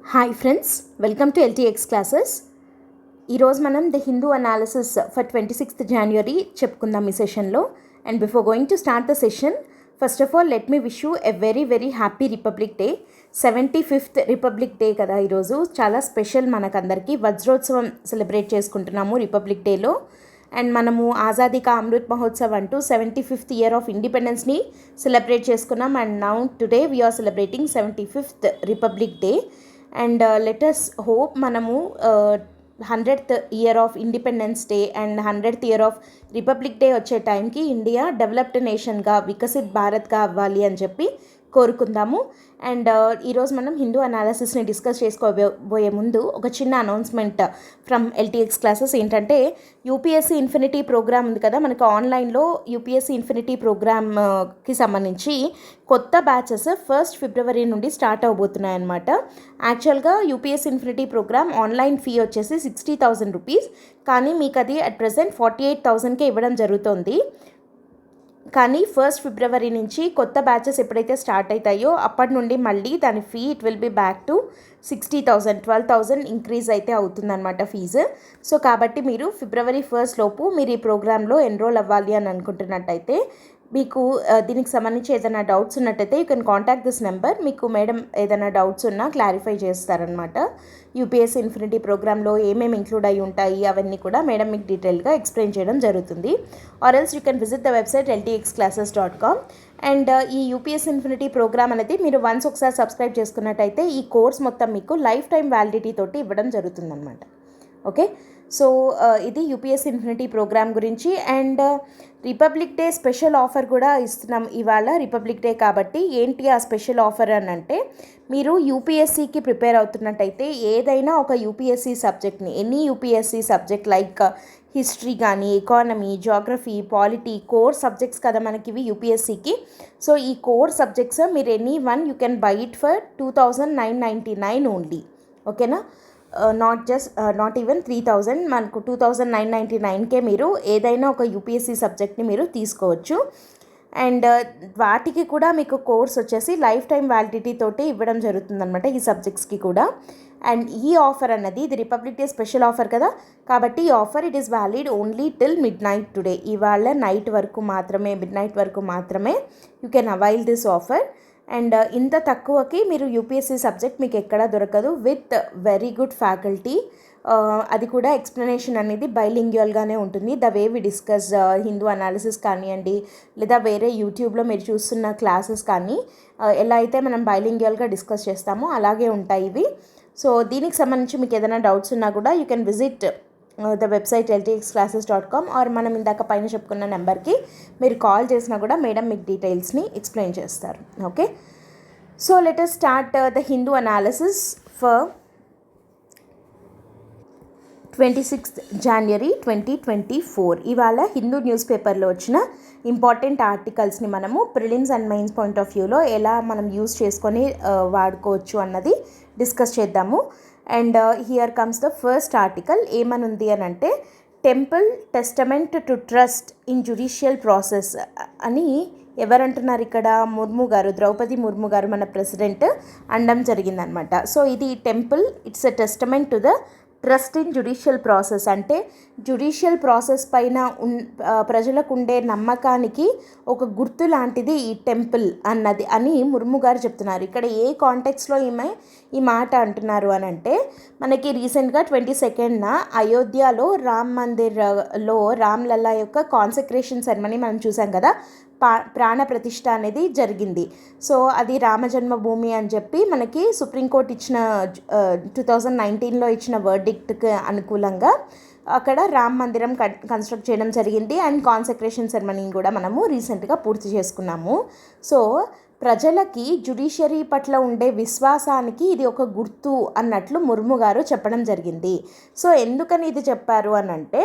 Hi friends, welcome to LTX classes. ఈరోజు మనం the Hindu analysis for 26th January చెప్పుకుందాం ఈ సెషన్లో. And before going to start the session, first of all let me wish you a very very happy Republic Day. 75th Republic Day కదా ఈరోజు. చాలా special మనకందరికీ. వజ్రోత్సవం సెలబ్రేట్ చేసుకుంటున్నాము రిపబ్లిక్ డేలో. అండ్ మనము ఆజాదీ కా అమృత్ మహోత్సవ్ అంటూ 75th ఇయర్ ఆఫ్ ఇండిపెండెన్స్ని సెలబ్రేట్ చేసుకున్నాం. And now today we're celebrating 75th Republic day. And let's hope మనము 100th year of Independence Day and 100th year of republic day వచ్చే టైంకి ఇండియా డెవలప్డ్ నేషన్గా, వికసిత్ భారత్గా అవ్వాలి అని చెప్పి కోరుకుందాము. అండ్ ఈరోజు మనం హిందూ అనాలిసిస్ని డిస్కస్ చేసుకోబోయే ముందు ఒక చిన్న అనౌన్స్మెంట్ ఫ్రమ్ ఎల్టీఎక్స్ క్లాసెస్. ఏంటంటే యూపీఎస్సీ ఇన్ఫినిటీ ప్రోగ్రామ్ ఉంది కదా మనకు ఆన్లైన్లో. యూపీఎస్సీ ఇన్ఫినిటీ ప్రోగ్రామ్కి సంబంధించి కొత్త బ్యాచెస్ 1st February నుండి స్టార్ట్ అవబోతున్నాయి అన్నమాట. యాక్చువల్గా UPSC infinity program online fee వచ్చేసి 60,000 రూపీస్, కానీ మీకు అది అట్ ప్రెజెంట్ 48,000కే ఇవ్వడం జరుగుతుంది. కానీ 1st February నుంచి కొత్త బ్యాచెస్ ఎప్పుడైతే స్టార్ట్ అవుతాయో అప్పటి నుండి మళ్ళీ దాని fee it will be back to 60,000, 12,000 increase అయితే అవుతుందన్నమాట ఫీజు. సో కాబట్టి మీరు February 1st లోపు మీరు ఈ ప్రోగ్రాంలో ఎన్రోల్ అవ్వాలి అని అనుకుంటున్నట్టయితే, మీకు దీనికి సంబంధించి ఏదైనా డౌట్స్ ఉన్నట్టయితే you can contact this number. మీకు మేడం ఏదైనా డౌట్స్ ఉన్నా క్లారిఫై చేస్తారనమాట. యూపీఎస్సీ ఇన్ఫినిటీ ప్రోగ్రాంలో ఏమేమి ఇంక్లూడ్ అయి ఉంటాయి అవన్నీ కూడా మేడం మీకు డీటెయిల్గా ఎక్స్ప్లెయిన్ చేయడం జరుగుతుంది. Or else you can visit the website ltxclasses.com. And ఈ యూపీఎస్సీ ఇన్ఫినిటీ ప్రోగ్రామ్ అనేది మీరు వన్స్ ఒకసారి సబ్స్క్రైబ్ చేసుకున్నట్టయితే ఈ కోర్స్ మొత్తం మీకు లైఫ్ టైం వ్యాలిడిటీ తోటి ఇవ్వడం జరుగుతుందన్నమాట. ఓకే, సో ఇది యూపీఎస్సీ ఇన్ఫినిటీ ప్రోగ్రామ్ గురించి. And republic day special offer కూడా ఇస్తున్నాం ఇవాళ. రిపబ్లిక్ డే కాబట్టి ఏంటి ఆ స్పెషల్ ఆఫర్ అని అంటే, మీరు యూపీఎస్సీకి ప్రిపేర్ అవుతున్నట్టయితే ఏదైనా ఒక యూపీఎస్సీ సబ్జెక్ట్ని, any UPSC subject like history కానీ, economy, geography, polity, core subjects కదా మనకి ఇవి యూపీఎస్సీకి. సో ఈ కోర్ సబ్జెక్ట్స్ మీరు any one you can buy it for 2,999 only. ఓకేనా, నాట్ ఈవెన్ 3,000, మనకు 2,999కే మీరు ఏదైనా ఒక యూపీఎస్సీ సబ్జెక్ట్ని మీరు తీసుకోవచ్చు. అండ్ వాటికి కూడా మీకు కోర్స్ వచ్చేసి లైఫ్ టైం వ్యాలిడిటీ తోటి ఇవ్వడం జరుగుతుందన్నమాట ఈ సబ్జెక్ట్స్కి కూడా. అండ్ ఈ ఆఫర్ అన్నది ఇది రిపబ్లిక్ డే స్పెషల్ ఆఫర్ కదా, కాబట్టి ఈ offer it is valid only till midnight today. ఇవాళ నైట్ వరకు మాత్రమే, midnight వరకు మాత్రమే you can avail this offer. And ఇంత తక్కువకి మీరు యూపీఎస్సీ సబ్జెక్ట్ మీకు ఎక్కడా దొరకదు, విత్ వెరీ గుడ్ ఫ్యాకల్టీ. అది కూడా ఎక్స్ప్లెనేషన్ అనేది బైలింగ్యువల్గానే ఉంటుంది. The way we discuss Hindu analysis కానివ్వండి, లేదా వేరే యూట్యూబ్లో మీరు చూస్తున్న క్లాసెస్ కానీ ఎలా అయితే మనం బైలింగ్యువల్గా డిస్కస్ చేస్తామో అలాగే ఉంటాయి ఇవి. సో దీనికి సంబంధించి మీకు ఏదైనా డౌట్స్ ఉన్నా కూడా you can visit the website ltxclasses.com, or మనం ఇందాక పైన చెప్పుకున్న నెంబర్కి మీరు కాల్ చేసినా కూడా మేడం మీకు డీటెయిల్స్ని ఎక్స్ప్లెయిన్ చేస్తారు. Okay, so let us start the Hindu analysis for 26th January 2024. ఇవాళ హిందూ న్యూస్ పేపర్లో వచ్చిన ఇంపార్టెంట్ ఆర్టికల్స్ని మనము prelims and mains point of వ్యూలో ఎలా మనం యూస్ చేసుకొని వాడుకోవచ్చు అన్నది డిస్కస్ చేద్దాము. And here comes the first article. ఏమనుంది అని అంటే, temple testament to trust in judicial process అని ఎవరంటున్నారు ఇక్కడ? ముర్ము గారు, ద్రౌపది ముర్ము గారు, మన ప్రెసిడెంట్ అనడం జరిగిందనమాట. సో ఇది temple, it's a testament to the trust in judicial process. అంటే జ్యుడిషియల్ ప్రాసెస్ పైన ప్రజలకు ఉండే నమ్మకానికి ఒక గుర్తు లాంటిది ఈ టెంపుల్ అన్నది అని ముర్ము గారు చెప్తున్నారు. ఇక్కడ ఏ కాంటెక్స్లో ఈ మాట అంటున్నారు అని అంటే, మనకి రీసెంట్గా 22nd అయోధ్యలో రామ్ మందిర్లో రామ్లల్లా యొక్క కాన్సెక్రేషన్ సెరమనీ మనం చూసాం కదా. ప్రాణ ప్రతిష్ఠ అనేది జరిగింది. సో అది రామజన్మభూమి అని చెప్పి మనకి సుప్రీంకోర్టు ఇచ్చిన 2019లో ఇచ్చిన వర్డిక్ట్కి అనుకూలంగా అక్కడ రామ్ మందిరం కన్స్ట్రక్ట్ చేయడం జరిగింది. అండ్ కాన్సెక్రేషన్ సెరమనీని కూడా మనము రీసెంట్గా పూర్తి చేసుకున్నాము. సో ప్రజలకి జ్యుడిషియరీ పట్ల ఉండే విశ్వాసానికి ఇది ఒక గుర్తు అన్నట్లు ముర్ము గారు చెప్పడం జరిగింది. సో ఎందుకని ఇది చెప్పారు అని అంటే,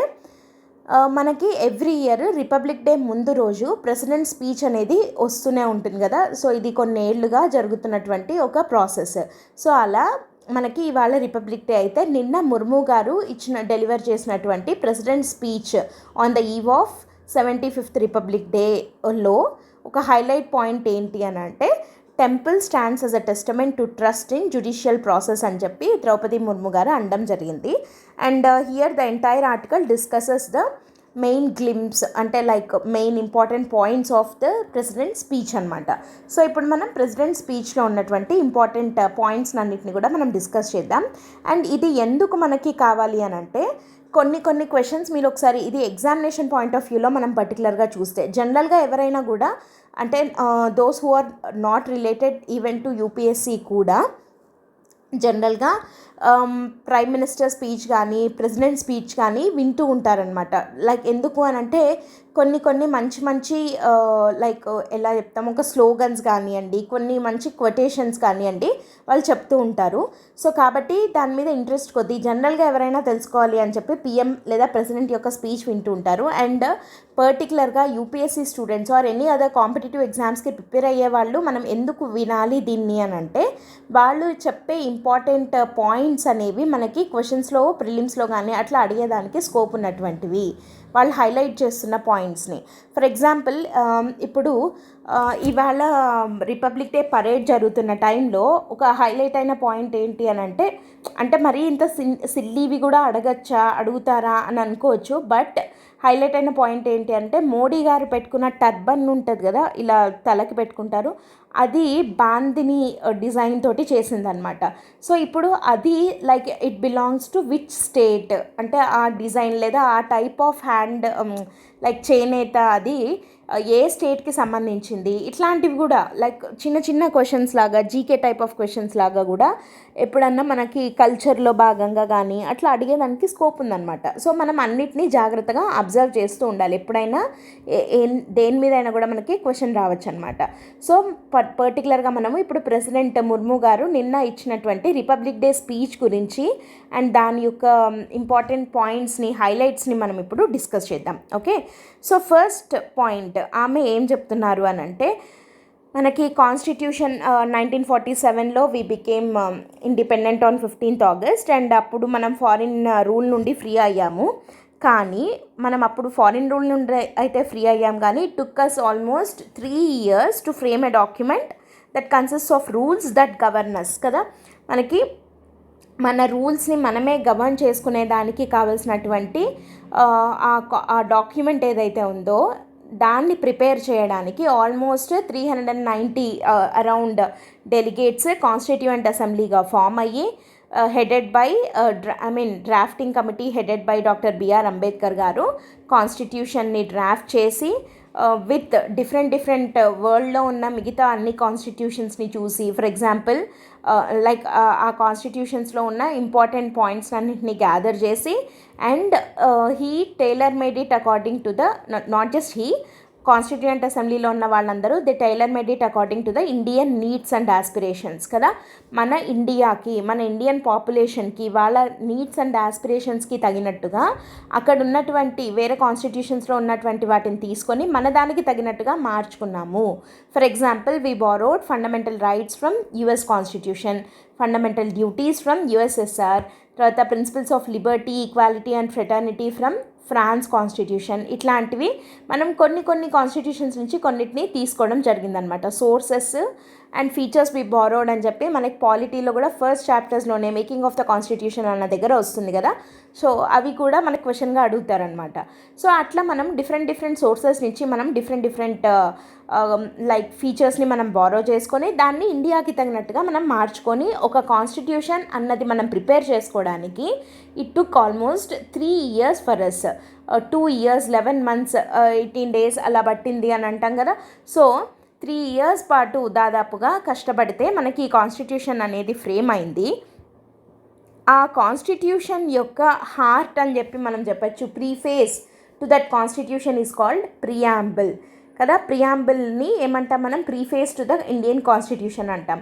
మనకి ఎవ్రీ ఇయర్ రిపబ్లిక్ డే ముందు రోజు ప్రెసిడెంట్ స్పీచ్ అనేది వస్తూనే ఉంటుంది కదా. సో ఇది కొన్నేళ్లుగా జరుగుతున్నటువంటి ఒక ప్రాసెస్. సో అలా మనకి ఇవాళ రిపబ్లిక్ డే అయితే, నిన్న ముర్ము గారు డెలివర్ చేసినటువంటి president speech on the eve of 75th republic డేలో ఒక హైలైట్ పాయింట్ ఏంటి అని అంటే, temple stands as a testament to trust in judicial process అని చెప్పి ద్రౌపది ముర్ము గారు అనడం జరిగింది. And here the entire article discusses the main glimpse అంటే like main important points of the president speech అనమాట. సో ఇప్పుడు మనం ప్రెసిడెంట్ స్పీచ్లో ఉన్నటువంటి ఇంపార్టెంట్ పాయింట్స్ అన్నింటిని కూడా మనం డిస్కస్ చేద్దాం. అండ్ ఇది ఎందుకు మనకి కావాలి అని అంటే కొన్ని క్వశ్చన్స్ మీరు ఒకసారి ఇది ఎగ్జామినేషన్ పాయింట్ ఆఫ్ వ్యూలో మనం పర్టికులర్గా చూస్తే జనరల్గా ఎవరైనా కూడా అంటే those who are not related even to UPSC కూడా జనరల్గా ప్రైమ్ మినిస్టర్ స్పీచ్ కానీ ప్రెసిడెంట్ స్పీచ్ కానీ వింటూ ఉంటారనమాట. లైక్ ఎందుకు అని అంటే కొన్ని మంచి లైక్ ఎలా చెప్తాము ఒక స్లోగన్స్ కానివ్వండి, కొన్ని మంచి కొటేషన్స్ కానివ్వండి వాళ్ళు చెప్తూ ఉంటారు. సో కాబట్టి దాని మీద ఇంట్రెస్ట్ కొద్దీ జనరల్గా ఎవరైనా తెలుసుకోవాలి అని చెప్పి పిఎం లేదా ప్రెసిడెంట్ యొక్క స్పీచ్ వింటూ ఉంటారు. అండ్ పర్టికులర్గా UPSC students or any other competitive ఎగ్జామ్స్కి ప్రిపేర్ అయ్యే వాళ్ళు మనం ఎందుకు వినాలి దీన్ని అని అంటే వాళ్ళు చెప్పే ఇంపార్టెంట్ పాయింట్స్ అనేవి మనకి క్వశ్చన్స్లో ప్రిలిమ్స్లో కానీ అట్లా అడిగేదానికి స్కోప్ ఉన్నటువంటివి, వాళ్ళు హైలైట్ చేస్తున్న పాయింట్స్ని. ఫర్ ఎగ్జాంపుల్ ఇప్పుడు ఇవాళ రిపబ్లిక్ డే పరేడ్ జరుగుతున్న టైంలో ఒక హైలైట్ అయిన పాయింట్ ఏంటి అని అంటే మరీ ఇంత సిల్లీవి కూడా అడుగుతారా అని అనుకోవచ్చు. బట్ హైలైట్ అయిన పాయింట్ ఏంటి అంటే మోడీ గారు పెట్టుకున్న టర్బన్ ఉంటుంది కదా, ఇలా తలకి పెట్టుకుంటారు, అది బాందిని డిజైన్ తోటి చేసిందనమాట. సో ఇప్పుడు అది like it belongs to which state అంటే ఆ డిజైన్ లేదా ఆ టైప్ ఆఫ్ హ్యాండ్ లైక్ చేనేత అది ఏ స్టేట్కి సంబంధించింది, ఇట్లాంటివి కూడా లైక్ చిన్న క్వశ్చన్స్ లాగా జీకే టైప్ ఆఫ్ క్వశ్చన్స్ లాగా కూడా ఎప్పుడన్నా మనకి కల్చర్లో భాగంగా కానీ అట్లా అడిగేదానికి స్కోప్ ఉందన్నమాట. సో మనం అన్నిటినీ జాగ్రత్తగా అబ్జర్వ్ చేస్తూ ఉండాలి, ఎప్పుడైనా దేని మీదైనా కూడా మనకి క్వశ్చన్ రావచ్చు అనమాట. సో పర్టికులర్గా మనము ఇప్పుడు ప్రెసిడెంట్ ముర్ము గారు నిన్న ఇచ్చినటువంటి రిపబ్లిక్ డే స్పీచ్ గురించి అండ్ దాని యొక్క ఇంపార్టెంట్ పాయింట్స్ని హైలైట్స్ని మనం ఇప్పుడు డిస్కస్ చేద్దాం. ఓకే, సో ఫస్ట్ పాయింట్ ఆమె ఏం చెప్తున్నారు అని అంటే మనకి కాన్స్టిట్యూషన్ 1947లో we became independent on 15th August and అప్పుడు మనం ఫారిన్ రూల్ నుండి ఫ్రీ అయ్యాము. కానీ మనం అప్పుడు ఫారిన్ రూల్ నుండి అయితే ఫ్రీ అయ్యాం కానీ it took us almost 3 years to frame a document that consist of rules that governs కదా. మనకి మన రూల్స్ని మనమే గవర్న్ చేసుకునే దానికి కావాల్సినటువంటి ఆ డాక్యుమెంట్ ఏదైతే ఉందో దాన్ని ప్రిపేర్ చేయడానికి ఆల్మోస్ట్ 390 అరౌండ్ డెలిగేట్స్ కాన్స్టిట్యూయెంట్ అసెంబ్లీగా ఫామ్ అయ్యి headed by drafting committee headed by doctor BR Ambedkar garu కాన్స్టిట్యూషన్ని డ్రాఫ్ట్ చేసి విత్ డిఫరెంట్ వరల్డ్లో ఉన్న మిగతా అన్ని కాన్స్టిట్యూషన్స్ని చూసి ఫర్ ఎగ్జాంపుల్ లైక్ ఆ కాన్స్టిట్యూషన్స్లో ఉన్న ఇంపార్టెంట్ పాయింట్స్ అన్నింటినీ గ్యాదర్ చేసి and he tailor made it according to the not just he constituent అసెంబ్లీలో ఉన్న వాళ్ళందరూ they tailor made it according to the Indian needs and aspirations కదా. మన ఇండియాకి మన ఇండియన్ పాపులేషన్కి వాళ్ళ నీడ్స్ అండ్ ఆస్పిరేషన్స్కి తగినట్టుగా అక్కడ ఉన్నటువంటి వేరే కాన్స్టిట్యూషన్స్లో ఉన్నటువంటి వాటిని తీసుకొని మన దానికి తగినట్టుగా మార్చుకున్నాము. For example we borrowed fundamental rights from US constitution, fundamental duties from USSR, తర్వాత principles of liberty equality and fraternity from France constitution. ఇట్లాంటివి మనం కొన్ని కాన్స్టిట్యూషన్స్ నుంచి కొన్నిటిని తీసుకోవడం జరిగిందనమాట. Sources and features we borrowed అని చెప్పి మనకి పాలిటీలో కూడా ఫస్ట్ చాప్టర్స్లోనే మేకింగ్ ఆఫ్ ద కాన్స్టిట్యూషన్ అన్న దగ్గర వస్తుంది కదా. సో అవి కూడా మనకు క్వశ్చన్గా అడుగుతారనమాట. సో అట్లా మనం డిఫరెంట్ సోర్సెస్ నుంచి మనం డిఫరెంట్ లైక్ ఫీచర్స్ని మనం బారో చేసుకొని దాన్ని ఇండియాకి తగినట్టుగా మనం మార్చుకొని ఒక కాన్స్టిట్యూషన్ అన్నది మనం ప్రిపేర్ చేసుకోవడానికి it took almost 3 years for us. 2 years 11 months 18 days అలా పట్టింది అని అంటాం కదా. సో 3 years పాటు దాదాపుగా కష్టపడితే మనకి ఈ కాన్స్టిట్యూషన్ అనేది ఫ్రేమ్ అయింది. ఆ కాన్స్టిట్యూషన్ యొక్క హార్ట్ అని చెప్పి మనం చెప్పచ్చు. Preface to that constitution is called preamble కదా. ప్రియాంబుల్ని ఏమంటాం మనం, preface to the Indian constitution అంటాం.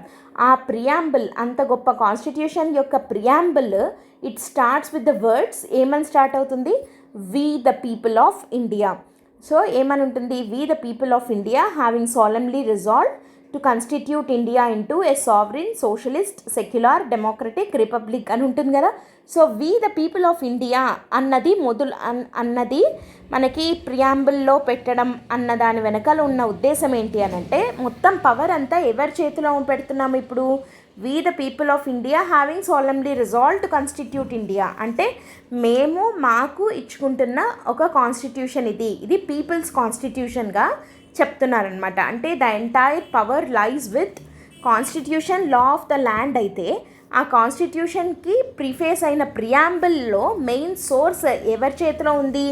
ఆ ప్రియాంబుల్ అంత గొప్ప కాన్స్టిట్యూషన్ యొక్క preamble it starts with the words ఏమని స్టార్ట్ అవుతుంది, we the people of India. So ఏమని ఉంటుంది, we the people of India having solemnly resolve to constitute India into a sovereign socialist secular democratic republic అని ఉంటుంది కదా. So we the people of India అన్నది అన్నది మనకి ప్రియాంబుల్లో పెట్టడం అన్న దాని వెనకాల ఉన్న ఉద్దేశం ఏంటి అని అంటే, మొత్తం పవర్ అంతా ఎవరి చేతిలో పెడుతున్నాము ఇప్పుడు? We the people of India having solemnly resolve to constitute India అంటే మేము మాకు ఇచ్చుకుంటున్న ఒక కాన్స్టిట్యూషన్ ఇది పీపుల్స్ కాన్స్టిట్యూషన్గా చెప్తున్నారనమాట. అంటే the entire power లైజ్ with constitution law of the land అయితే ఆ కాన్స్టిట్యూషన్కి ప్రిఫేస్ అయిన ప్రియాంబుల్లో మెయిన్ సోర్స్ ఎవరి చేతిలో ఉంది?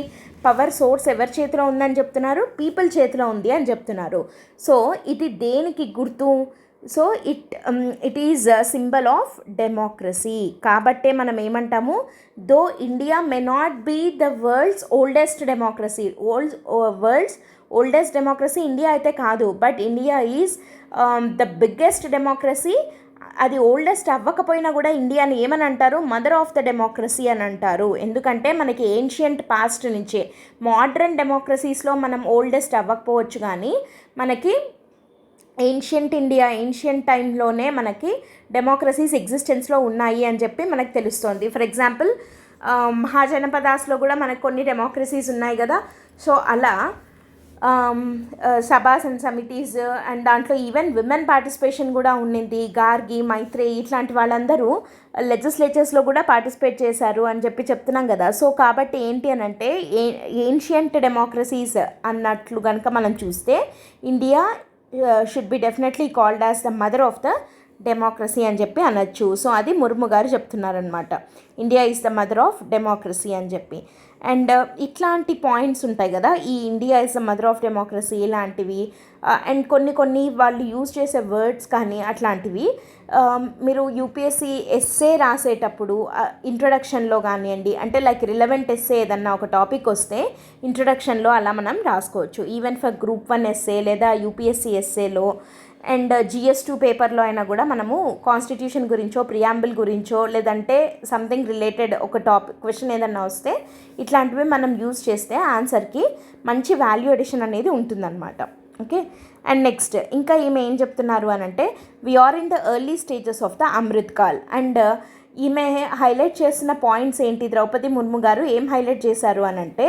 పవర్ సోర్స్ ఎవరి చేతిలో ఉందని చెప్తున్నారు? పీపుల్ చేతిలో ఉంది అని చెప్తున్నారు. సో ఇది దేనికి గుర్తు? So it is symbol of democracy. కాబట్టే మనం ఏమంటాము, though India may not be the world's oldest democracy, world's oldest democracy India అయితే కాదు, but India is the biggest democracy. అది ఓల్డెస్ట్ అవ్వకపోయినా కూడా ఇండియాని ఏమని అంటారు? మదర్ ఆఫ్ ద డెమోక్రసీ అని అంటారు. ఎందుకంటే మనకి ఏన్షియంట్ పాస్ట్ నుంచే, మోడ్రన్ డెమోక్రసీస్లో మనం ఓల్డెస్ట్ అవ్వకపోవచ్చు కానీ మనకి ఏన్షియంట్ ఇండియా, ఏన్షియంట్ టైంలోనే మనకి డెమోక్రసీస్ ఎగ్జిస్టెన్స్లో ఉన్నాయి అని చెప్పి మనకు తెలుస్తుంది. ఫర్ ఎగ్జాంపుల్ మహాజనపదాస్లో కూడా మనకు కొన్ని డెమోక్రసీస్ ఉన్నాయి కదా. సో అలా సభాస్ అండ్ సమిటీస్ అండ్ దాంట్లో ఈవెన్ విమెన్ పార్టిసిపేషన్ కూడా ఉండింది. గార్గి, మైత్రేయి ఇట్లాంటి వాళ్ళందరూ లెజిస్లేచర్స్లో కూడా పార్టిసిపేట్ చేశారు అని చెప్పి చెప్తున్నాం కదా. సో కాబట్టి ఏంటి అని అంటే ఏన్షియంట్ డెమోక్రసీస్ అన్నట్లు కనుక మనం చూస్తే India should be definitely called as the mother of the democracy అని చెప్పి అనొచ్చు. సో అది ముర్ము గారు చెప్తున్నారనమాట, India is the mother of democracy అని చెప్పి. అండ్ ఇట్లాంటి పాయింట్స్ ఉంటాయి కదా, ఈ India is the mother of democracy ఇలాంటివి. అండ్ కొన్ని వాళ్ళు యూజ్ చేసే వర్డ్స్ కానీ అట్లాంటివి మీరు యూపీఎస్సీ ఎస్సే రాసేటప్పుడు ఇంట్రొడక్షన్లో కానివ్వండి, అంటే లైక్ రిలవెంట్ ఎస్సే ఏదన్నా ఒక టాపిక్ వస్తే ఇంట్రొడక్షన్లో అలా మనం రాసుకోవచ్చు. ఈవెన్ ఫర్ గ్రూప్ 1 ఎస్సే లేదా యూపీఎస్సీ ఎస్సేలో అండ్ GS2 పేపర్లో అయినా కూడా మనము కాన్స్టిట్యూషన్ గురించో, ప్రియాంబుల్ గురించో, లేదంటే సంథింగ్ రిలేటెడ్ ఒక టాపిక్ క్వశ్చన్ ఏదన్నా వస్తే ఇట్లాంటివి మనం యూజ్ చేస్తే ఆన్సర్కి మంచి వాల్యూ ఎడిషన్ అనేది ఉంటుందన్నమాట. ఓకే. అండ్ నెక్స్ట్ ఇంకా ఈమె ఏం చెప్తున్నారు అని అంటే, we're in the early stages of the Amrit Kaal. And ఈమె హైలైట్ చేస్తున్న పాయింట్స్ ఏంటి, ద్రౌపది ముర్ము గారు ఏం హైలైట్ చేశారు అని అంటే,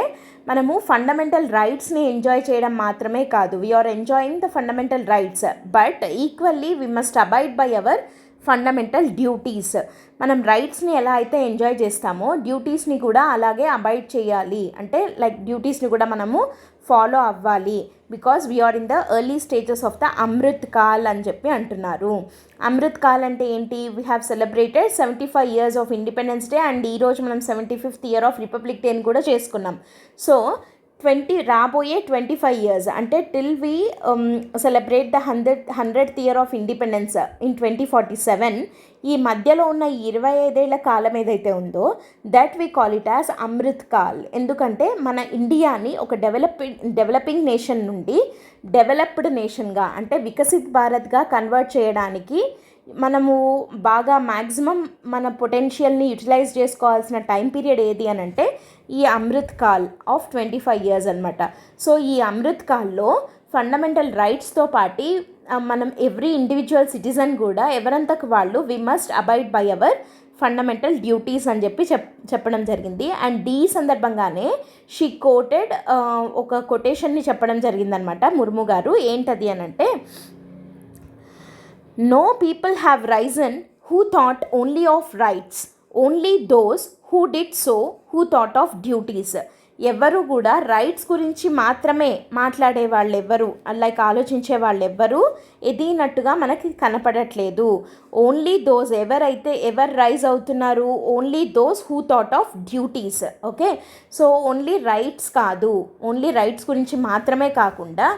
మనము ఫండమెంటల్ రైట్స్ని ఎంజాయ్ చేయడం మాత్రమే కాదు, we're enjoying the fundamental rights, but equally we must abide by our fundamental duties. మనం రైట్స్ని ఎలా అయితే ఎంజాయ్ చేస్తామో డ్యూటీస్ని కూడా అలాగే అబైడ్ చేయాలి. అంటే లైక్ డ్యూటీస్ని కూడా మనము ఫాలో అవ్వాలి. Because we're in the early stages of the Amrit Kaal అని చెప్పి అంటున్నారు. అమృత్ కాల్ అంటే ఏంటి? We have celebrated 75 years of Independence Day and ఈరోజు మనం 75th year ఆఫ్ రిపబ్లిక్ డేని కూడా చేసుకున్నాం. సో రాబోయే 25 years అంటే till we celebrate the 100th year of independence in 2047, ఈ మధ్యలో ఉన్న 25 ఏళ్ల కాలం ఏదైతే ఉందో that we call it as Amrit call. ఎందుకంటే మన ఇండియాని ఒక డెవలపింగ్ నేషన్ నుండి డెవలప్డ్ నేషన్గా, అంటే వికసిత్ భారత్గా కన్వర్ట్ చేయడానికి మనము బాగా మ్యాక్సిమం మన పొటెన్షియల్ని యూటిలైజ్ చేసుకోవాల్సిన టైం పీరియడ్ ఏది అని అంటే ఈ అమృత్ కాల్ ఆఫ్ 25 years అనమాట. సో ఈ అమృత్ కాల్లో ఫండమెంటల్ రైట్స్తో పాటు మనం ఎవ్రీ ఇండివిజువల్ సిటిజన్ కూడా ఎవరంతకు వాళ్ళు we must abide by our fundamental duties అని చెప్పి చెప్పడం జరిగింది. అండ్ ఈ సందర్భంగానే షీ కోటెడ్ ఒక కొటేషన్ని చెప్పడం జరిగిందనమాట ముర్ము గారు. ఏంటది అని అంటే, no people have risen who thought only of rights, only those who did so who thought of duties. ఎవరు కూడా రైట్స్ గురించి మాత్రమే మాట్లాడే వాళ్ళు ఎవ్వరు, లైక్ ఆలోచించే వాళ్ళు ఎవ్వరు ఎదిగినట్టుగా మనకి కనపడట్లేదు. ఓన్లీ దోస్ ఎవరు రైజ్ అవుతున్నారు, only those who thought of duties. Okay. So only rights కాదు, ఓన్లీ రైట్స్ గురించి మాత్రమే కాకుండా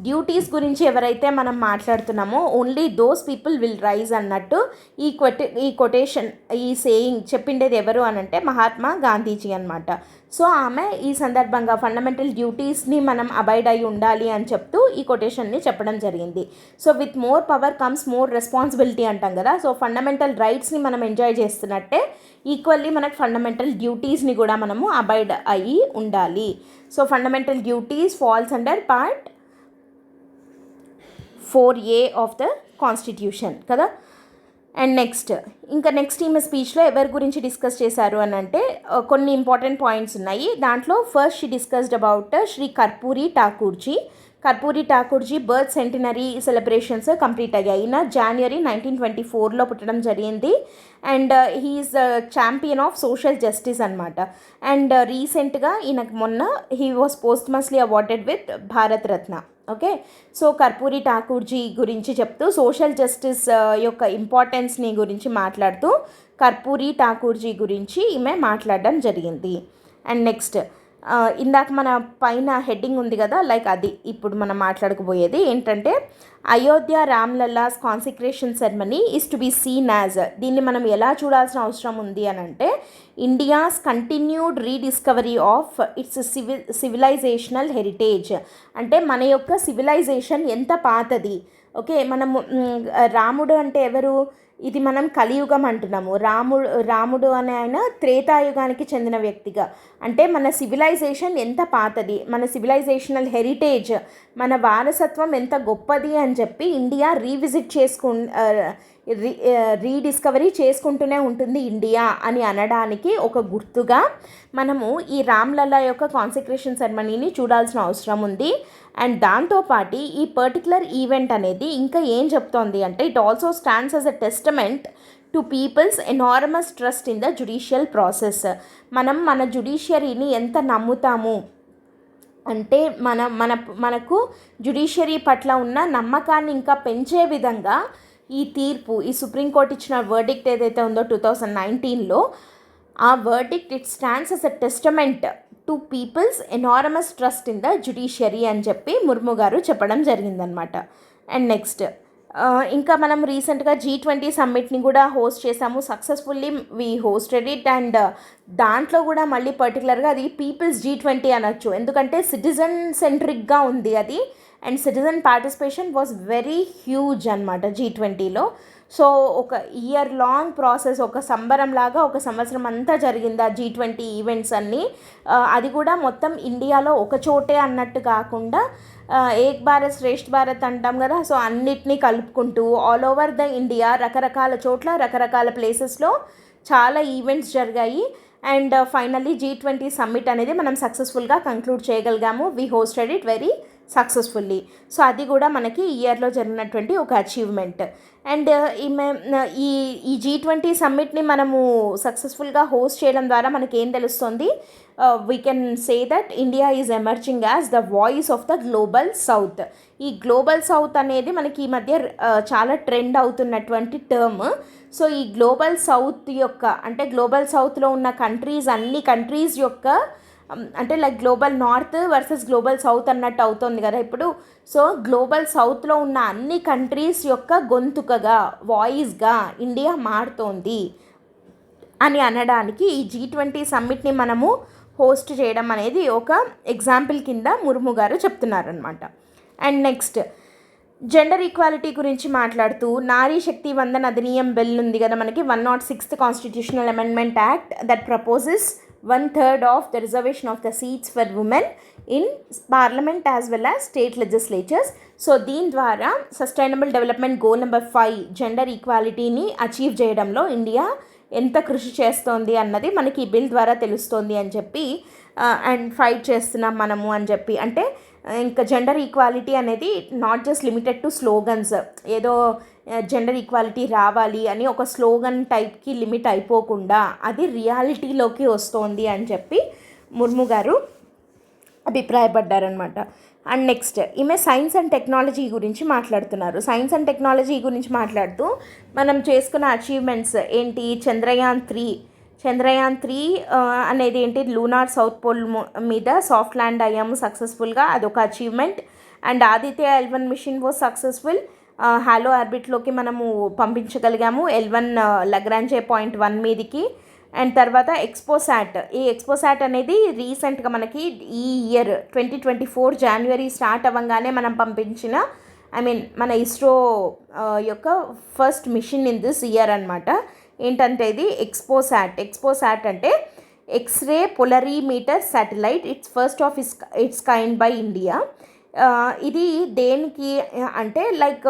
డ్యూటీస్ గురించి ఎవరైతే మనం మాట్లాడుతున్నామో only those people will rise అన్నట్టు ఈ కొటేషన్, ఈ సేయింగ్ చెప్పిండేది ఎవరు అనంటే మహాత్మా గాంధీజీ అనమాట. సో ఆమె ఈ సందర్భంగా ఫండమెంటల్ డ్యూటీస్ని మనం అబైడ్ అయి ఉండాలి అని చెప్తూ ఈ కొటేషన్ని చెప్పడం జరిగింది. So with more power comes more responsibility అంటాం కదా. సో ఫండమెంటల్ రైట్స్ని మనం ఎంజాయ్ చేస్తున్నట్టే ఈక్వల్లీ మనకు ఫండమెంటల్ డ్యూటీస్ని కూడా మనము అబైడ్ అయ్యి ఉండాలి. So fundamental duties falls under part 4A of the constitution కదా. అండ్ నెక్స్ట్ ఈమె స్పీచ్లో ఎవరి గురించి డిస్కస్ చేశారు అని అంటే కొన్ని ఇంపార్టెంట్ పాయింట్స్ ఉన్నాయి. దాంట్లో first she discussed about Shri Karpoori Thakurji birth centenary celebrations complete అయ్యాయి. ఈయన January 1924లో పుట్టడం జరిగింది. And he is champion of social justice అనమాట. అండ్ రీసెంట్గా ఈయనకు మొన్న he was posthumously awarded with Bharat Ratna. Okay, so Karpoori Thakurji గురించి చెప్తూ సోషల్ జస్టిస్ యొక్క ఇంపార్టెన్స్ని గురించి మాట్లాడుతూ కర్పూరి ఠాకూర్జీ గురించి ఈమె మాట్లాడడం జరిగింది. అండ్ ఇందాక మన పైన హెడ్డింగ్ ఉంది కదా, లైక్ అది ఇప్పుడు మనం మాట్లాడుకోబోయేది ఏంటంటే Ayodhya Ram Lalla's consecration ceremony is to be seen as, దీన్ని మనం ఎలా చూడాల్సిన అవసరం ఉంది అని అంటే India's continued rediscovery of its civilisational heritage. అంటే మన యొక్క సివిలైజేషన్ ఎంత పాతది. ఓకే, మనము రాముడు అంటే ఎవరు, ఇది మనం కలియుగం అంటున్నాము. రాముడు అనే ఆయన త్రేతాయుగానికి చెందిన వ్యక్తిగా, అంటే మన సివిలైజేషన్ ఎంత పాతది, మన సివిలైజేషనల్ హెరిటేజ్, మన వారసత్వం ఎంత గొప్పది అని చెప్పి ఇండియా రీడిస్కవరీ చేసుకుంటూనే ఉంటుంది ఇండియా అని అనడానికి ఒక గుర్తుగా మనము ఈ రామ్లల్లా యొక్క కాన్సిక్రేషన్ సెరమనీని చూడాల్సిన అవసరం ఉంది. అండ్ దాంతోపాటు ఈ పర్టికులర్ ఈవెంట్ అనేది ఇంకా ఏం చెప్తోంది అంటే it also stands as a testament to people's enormous trust in the judicial process. మనం మన జ్యుడిషియరీని ఎంత నమ్ముతాము అంటే మనకు జ్యుడిషియరీ పట్ల ఉన్న నమ్మకాన్ని ఇంకా పెంచే విధంగా ఈ సుప్రీంకోర్టు ఇచ్చిన వర్డిక్ట్ ఏదైతే ఉందో 2019లో, ఆ verdict it stands as a testament to people's enormous trust in the judiciary అని చెప్పి ముర్ము గారు చెప్పడం జరిగిందనమాట. అండ్ ఇంకా మనం రీసెంట్గా G20 సమ్మిట్ని కూడా హోస్ట్ చేసాము, successfully we hosted it. And దాంట్లో కూడా మళ్ళీ పర్టికులర్గా అది పీపుల్స్ G20 అనొచ్చు, ఎందుకంటే సిటిజన్ సెంట్రిక్గా ఉంది అది. And citizen participation was very huge అనమాట G20లో. సో ఒక ఇయర్ లాంగ్ ప్రాసెస్, ఒక సంబరంలాగా ఒక సంవత్సరం అంతా జరిగింది ఆ G20 ఈవెంట్స్ అన్నీ. అది కూడా మొత్తం ఇండియాలో ఒక చోటే అన్నట్టు కాకుండా ఏక్ భారత్ శ్రేష్ఠ భారత్ అంటాం కదా, సో అన్నిటినీ కలుపుకుంటూ ఆల్ ఓవర్ ద ఇండియా రకరకాల చోట్ల రకరకాల ప్లేసెస్లో చాలా ఈవెంట్స్ జరిగాయి. అండ్ ఫైనల్లీ G20 సమ్మిట్ అనేది మనం సక్సెస్ఫుల్గా కంక్లూడ్ చేయగలిగాము. We hosted it very successfully. So అది కూడా మనకి ఈ ఇయర్లో జరిగినటువంటి ఒక అచీవ్మెంట్. అండ్ ఈ G20 సమ్మిట్ని మనము సక్సెస్ఫుల్గా హోస్ట్ చేయడం ద్వారా మనకి ఏం తెలుస్తుంది, we can say that India is emerging as the voice of the global south. ఈ గ్లోబల్ సౌత్ అనేది మనకి ఈ మధ్య చాలా ట్రెండ్ అవుతున్నటువంటి టర్మ్. సో ఈ గ్లోబల్ సౌత్ యొక్క అంటే గ్లోబల్ సౌత్లో ఉన్న అన్ని కంట్రీస్ యొక్క అంటే like global north versus global south అన్నట్టు అవుతుంది కదా ఇప్పుడు. సో గ్లోబల్ సౌత్లో ఉన్న అన్ని కంట్రీస్ యొక్క గొంతుకగా, వాయిస్గా ఇండియా మారుతోంది అని అనడానికి ఈ G20 సమ్మిట్ని మనము హోస్ట్ చేయడం అనేది ఒక ఎగ్జాంపుల్ కింద ముర్ము గారు చెప్తున్నారనమాట. అండ్ జెండర్ ఈక్వాలిటీ గురించి మాట్లాడుతూ నారీ శక్తి వందన్ అధినియం బిల్ ఉంది కదా మనకి, 106th constitutional amendment act that proposes 1/3 of the reservation of the seats for women in parliament as well as state legislatures. So దీని ద్వారా sustainable development goal number 5 gender ఈక్వాలిటీని achieve చేయడంలో India ఎంత కృషి చేస్తోంది అన్నది మనకి ఈ బిల్ ద్వారా తెలుస్తోంది అని చెప్పి అండ్ ఫైట్ చేస్తున్నాం మనము అని చెప్పి. అంటే ఇంకా జెండర్ ఈక్వాలిటీ అనేది not just limited to slogans, ఏదో జెండర్ ఈక్వాలిటీ రావాలి అని ఒక స్లోగన్ టైప్కి లిమిట్ అయిపోకుండా అది రియాలిటీలోకి వస్తోంది అని చెప్పి ముర్ము గారు అభిప్రాయపడ్డారనమాట. అండ్ ఈమె సైన్స్ అండ్ టెక్నాలజీ గురించి మాట్లాడుతున్నారు. సైన్స్ అండ్ టెక్నాలజీ గురించి మాట్లాడుతూ మనం చేసుకున్న అచీవ్మెంట్స్ ఏంటి, చంద్రయాన్ 3 అనేది ఏంటి, లూనార్ సౌత్ పోల్ మీద సాఫ్ట్ ల్యాండ్ అయ్యాము సక్సెస్ఫుల్గా, అదొక achievement. And Aditya L1 mission was successful, halo ఆర్బిట్లోకి మనము పంపించగలిగాము L1 లగ్రాంజే పాయింట్ 1 మీదికి. అండ్ తర్వాత ఎక్స్పోసాట్, ఈ ఎక్స్పోసాట్ అనేది రీసెంట్గా మనకి ఈ ఇయర్ 2024 January స్టార్ట్ అవ్వగానే మనం పంపించిన మన ఇస్రో యొక్క first mission in this year అనమాట. ఏంటంటే ఇది ఎక్స్పోసాట్ అంటే x ray polarimeter satellite, it's first of its kind by India. ఇది దేనికి అంటే లైక్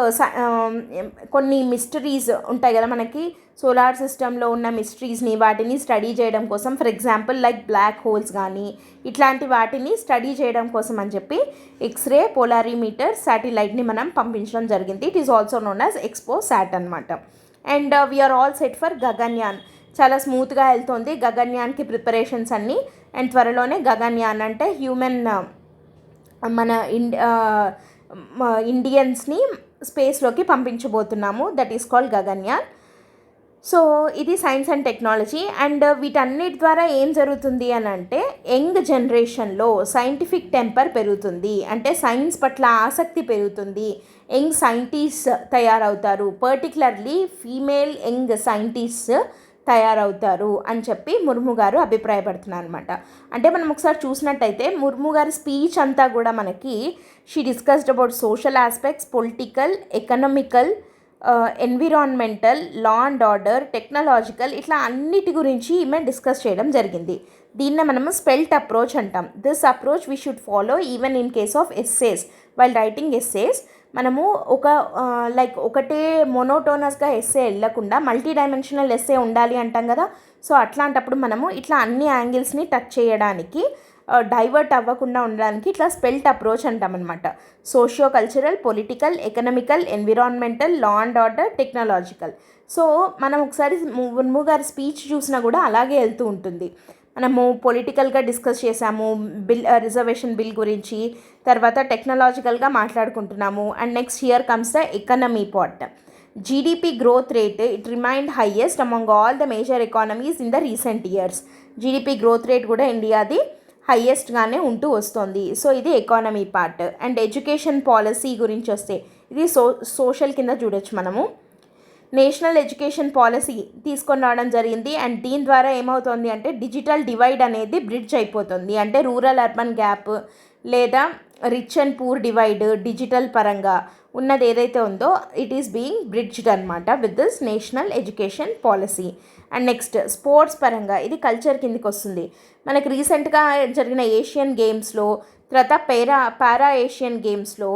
కొన్ని మిస్టరీస్ ఉంటాయి కదా మనకి సోలార్ సిస్టంలో ఉన్న మిస్టరీస్ని వాటిని స్టడీ చేయడం కోసం, for example like black holes కానీ ఇట్లాంటి వాటిని స్టడీ చేయడం కోసం అని చెప్పి ఎక్స్రే పోలారిమీటర్ శాటిలైట్ని మనం పంపించడం జరిగింది. It is also known as XPoSat అనమాట. And we are all set for Gaganyaan. చాలా స్మూత్గా వెళ్తుంది గగన్యాన్కి ప్రిపరేషన్స్ అన్నీ. అండ్ త్వరలోనే గగన్యాన్ అంటే హ్యూమన్ మన ఇండియన్స్ని స్పేస్లోకి పంపించబోతున్నాము. That is called Gaganyaan. So ఇది సైన్స్ అండ్ టెక్నాలజీ. అండ్ వీటన్నిటి ద్వారా ఏం జరుగుతుంది అని అంటే యంగ్ జనరేషన్లో సైంటిఫిక్ టెంపర్ పెరుగుతుంది, అంటే సైన్స్ పట్ల ఆసక్తి పెరుగుతుంది, యంగ్ సైంటిస్ట్ తయారవుతారు, పర్టికులర్లీ ఫీమేల్ యంగ్ సైంటిస్ట్ తయారవుతారు అని చెప్పి ముర్ము గారు అభిప్రాయపడుతున్నారు అనమాట. అంటే మనం ఒకసారి చూసినట్టయితే ముర్ము గారి స్పీచ్ అంతా కూడా మనకి she discussed about social aspects, political, economical, environmental, law and order, technological, ఇట్లా అన్నిటి గురించి ఈమె డిస్కస్ చేయడం జరిగింది. దీన్నే మనము స్పెల్ట్ అప్రోచ్ అంటాం. This approach we should follow even in case of essays. While writing essays మనము లైక్ ఒకటే మోనోటోనస్గా ఎస్సే వెళ్ళకుండా మల్టీ డైమెన్షనల్ ఎస్సే ఉండాలి అంటాం కదా. సో అట్లాంటప్పుడు మనము ఇట్లా అన్ని యాంగిల్స్ని టచ్ చేయడానికి, డైవర్ట్ అవ్వకుండా ఉండడానికి ఇట్లా స్పెల్ట్ అప్రోచ్ అంటామన్నమాట. Socio cultural, political, economical, environmental, law and order, technological. So మనం ఒకసారి ముర్ము గారి స్పీచ్ చూసినా కూడా అలాగే వెళ్తూ ఉంటుంది. మనము పొలిటికల్గా డిస్కస్ చేసాము, రిజర్వేషన్ బిల్ గురించి, తర్వాత టెక్నాలజికల్గా మాట్లాడుకుంటున్నాము. And next here comes the economy part. GDP growth rate it remained highest among all the major economies in the recent years. GDP growth rate కూడా ఇండియాది హైయెస్ట్గానే ఉంటూ వస్తుంది. సో ఇది economy part. And education policy గురించి వస్తే ఇది social కింద చూడొచ్చు మనము. నేషనల్ ఎడ్యుకేషన్ పాలసీ తీసుకొని రావడం జరిగింది. అండ్ దీని ద్వారా ఏమవుతుంది అంటే డిజిటల్ డివైడ్ అనేది బ్రిడ్జ్ అయిపోతుంది. అంటే రూరల్ అర్బన్ గ్యాప్ లేదా rich and poor divide digital పరంగా ఉన్నది ఏదైతే ఉందో ఇట్ ఈస్ బీయింగ్ బ్రిడ్జ్డ్ అనమాట with this national education policy. And next sports పరంగా ఇది కల్చర్ కిందకి వస్తుంది. మనకి రీసెంట్గా జరిగిన ఏషియన్ గేమ్స్లో, తర్వాత పారా ఏషియన్ గేమ్స్లో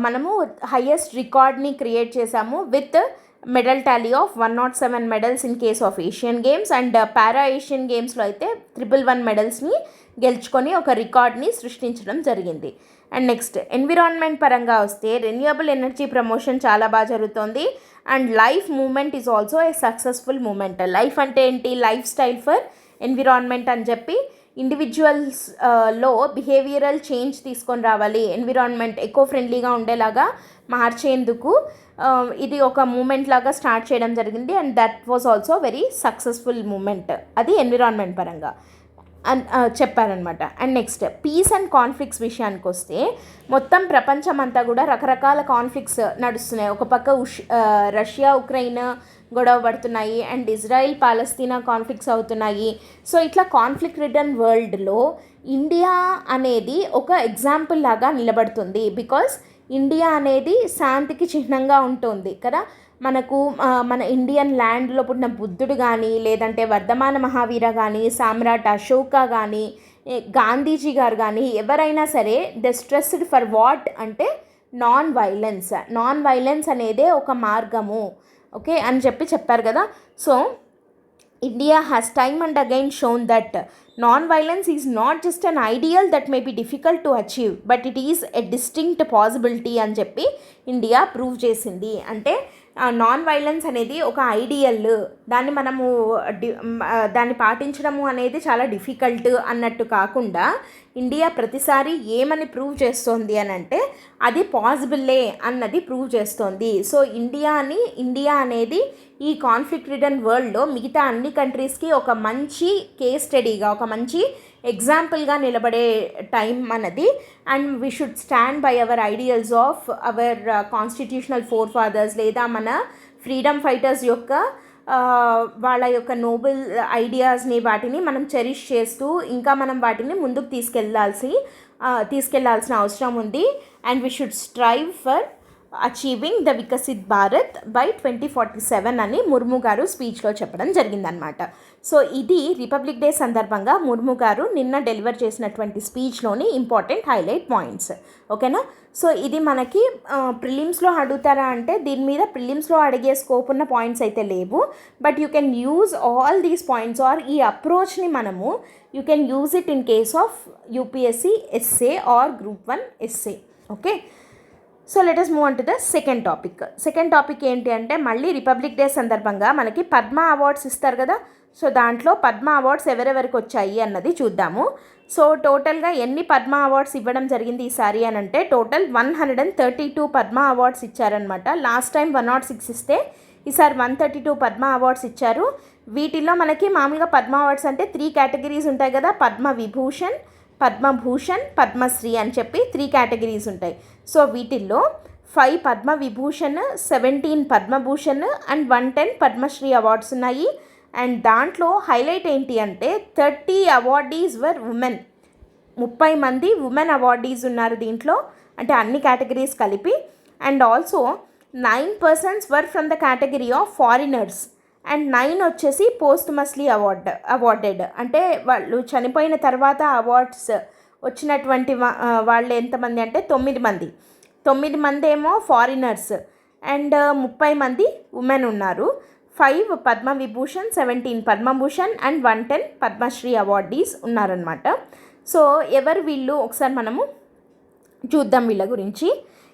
మనము హైయెస్ట్ రికార్డ్ని క్రియేట్ చేశాము with medal Tally of 107 medals in case of Asian games. And para Asian గేమ్స్లో అయితే 111 మెడల్స్ని గెలుచుకొని ఒక రికార్డ్ని సృష్టించడం జరిగింది. అండ్ నెక్స్ట్ ఎన్విరాన్మెంట్ పరంగా వస్తే రెన్యూవబుల్ ఎనర్జీ ప్రమోషన్ చాలా బాగా జరుగుతుంది. And life moment is also a successful moment. Life అంటే ఏంటి? లైఫ్ స్టైల్ ఫర్ ఎన్విరాన్మెంట్ అని చెప్పి ఇండివిజువల్స్లో బిహేవియరల్ చేంజ్ తీసుకొని రావాలి, ఎన్విరాన్మెంట్ ఎకో ఫ్రెండ్లీగా ఉండేలాగా మార్చేందుకు ఇది ఒక మూమెంట్ లాగా స్టార్ట్ చేయడం జరిగింది. And that was also very successful moment. అది ఎన్విరాన్మెంట్ పరంగా చెప్పారనమాట. And next peace and conflicts విషయానికి వస్తే మొత్తం ప్రపంచం అంతా కూడా రకరకాల కాన్ఫ్లిక్ట్స్ నడుస్తున్నాయి. ఒక పక్క రష్యా ఉక్రెయిన్ గొడవ పడుతున్నాయి, అండ్ ఇజ్రాయిల్ పాలస్తీనా కాన్ఫ్లిక్ట్స్ అవుతున్నాయి. సో ఇట్లా కాన్ఫ్లిక్ట్ రిటర్న్ వరల్డ్లో ఇండియా అనేది ఒక ఎగ్జాంపుల్ లాగా నిలబడుతుంది. బికాస్ ఇండియా అనేది శాంతికి చిహ్నంగా ఉంటుంది కదా. మనకు మన ఇండియన్ ల్యాండ్లో పుట్టిన బుద్ధుడు కానీ, లేదంటే వర్ధమాన మహావీర కానీ, సామ్రాట్ అశోక కానీ, గాంధీజీ గారు కానీ ఎవరైనా సరే దే స్ట్రెస్డ్ ఫర్ వాట్ అంటే నాన్ వైలెన్స్. నాన్ వైలెన్స్ అనేదే ఒక మార్గము, ఓకే అని చెప్పారు కదా. So India has time and again shown that non-violence is not just an ideal that may be difficult to achieve, but it is a distinct possibility అని చెప్పి India prove చేసింది. అంటే నాన్ వైలెన్స్ అనేది ఒక ideal, దాన్ని మనము దాన్ని పాటించడము అనేది చాలా డిఫికల్ట్ అన్నట్టు కాకుండా ఇండియా ప్రతిసారి ఏమని ప్రూవ్ చేస్తోంది అని అంటే అది పాసిబుల్లే అన్నది ప్రూవ్ చేస్తోంది. సో ఇండియా అనేది ఈ కాన్ఫ్లిక్ట్ రిటర్న్ వరల్డ్లో మిగతా అన్ని కంట్రీస్కి ఒక మంచి కేస్ స్టడీగా, ఒక మంచి ఎగ్జాంపుల్గా నిలబడే టైం మనది. And we should stand by our ideals of our constitutional forefathers, లేదా మన ఫ్రీడమ్ ఫైటర్స్ యొక్క వాళ్ళ యొక్క నోబెల్ ఐడియాస్ని వాటిని మనం చెరిష్ చేస్తూ ఇంకా మనం వాటిని ముందుకు తీసుకెళ్లాల్సిన అవసరం ఉంది. And we should strive for achieving the Viksit Bharat by 2047 అని ముర్ము గారు స్పీచ్లో చెప్పడం జరిగిందనమాట. సో ఇది రిపబ్లిక్ డే సందర్భంగా ముర్ము గారు నిన్న డెలివర్ చేసినటువంటి స్పీచ్లోని ఇంపార్టెంట్ హైలైట్ పాయింట్స్. ఓకేనా? సో ఇది మనకి ప్రిలిమ్స్లో అడుగుతారా అంటే దీని మీద ప్రిలిమ్స్లో అడిగే స్కోప్ ఉన్న పాయింట్స్ అయితే లేవు. But you can use all these points or ఈ అప్రోచ్ని మనము you can use it in case of UPSC SA or group 1 SA. Okay, so let us move on to the second topic ఏంటి అంటే మళ్ళీ republic day సందర్భంగా మనకి Padma awards ఇస్తారు కదా. సో దాంట్లో పద్మ అవార్డ్స్ ఎవరెవరికి వచ్చాయి అన్నది చూద్దాము. సో టోటల్గా ఎన్ని పద్మ అవార్డ్స్ ఇవ్వడం జరిగింది ఈసారి అని అంటే టోటల్ 132 పద్మ అవార్డ్స్ ఇచ్చారనమాట. లాస్ట్ టైం 106 ఇస్తే ఈసారి 132 పద్మ అవార్డ్స్ ఇచ్చారు. వీటిల్లో మనకి మామూలుగా పద్మ అవార్డ్స్ అంటే 3 కేటగిరీస్ ఉంటాయి కదా, పద్మ విభూషణ్, పద్మభూషణ్, పద్మశ్రీ అని చెప్పి 3 కేటగిరీస్ ఉంటాయి. సో వీటిల్లో 5 పద్మ విభూషణ్, 17 పద్మభూషణ్ అండ్ 110 పద్మశ్రీ అవార్డ్స్ ఉన్నాయి. అండ్ దాంట్లో హైలైట్ ఏంటి అంటే 30 అవార్డీస్ వర్ ఉమెన్. 30 మంది ఉమెన్ అవార్డీస్ ఉన్నారు దీంట్లో, అంటే అన్ని కేటగిరీస్ కలిపి. And also 9 persons were from the category of foreigners and 9 వచ్చేసి పోస్ట్మస్లీ అవార్డెడ్, అంటే వాళ్ళు చనిపోయిన తర్వాత అవార్డ్స్ వచ్చినటువంటి వాళ్ళు ఎంతమంది అంటే 9 మంది ఏమో ఫారినర్స్ అండ్ 30 మంది ఉమెన్ ఉన్నారు. 5 పద్మ విభూషణ్, 17 పద్మభూషణ్ అండ్ 110 పద్మశ్రీ అవార్డీస్ ఉన్నారనమాట. సో ఎవరు వీళ్ళు ఒకసారి మనము చూద్దాం వీళ్ళ గురించి.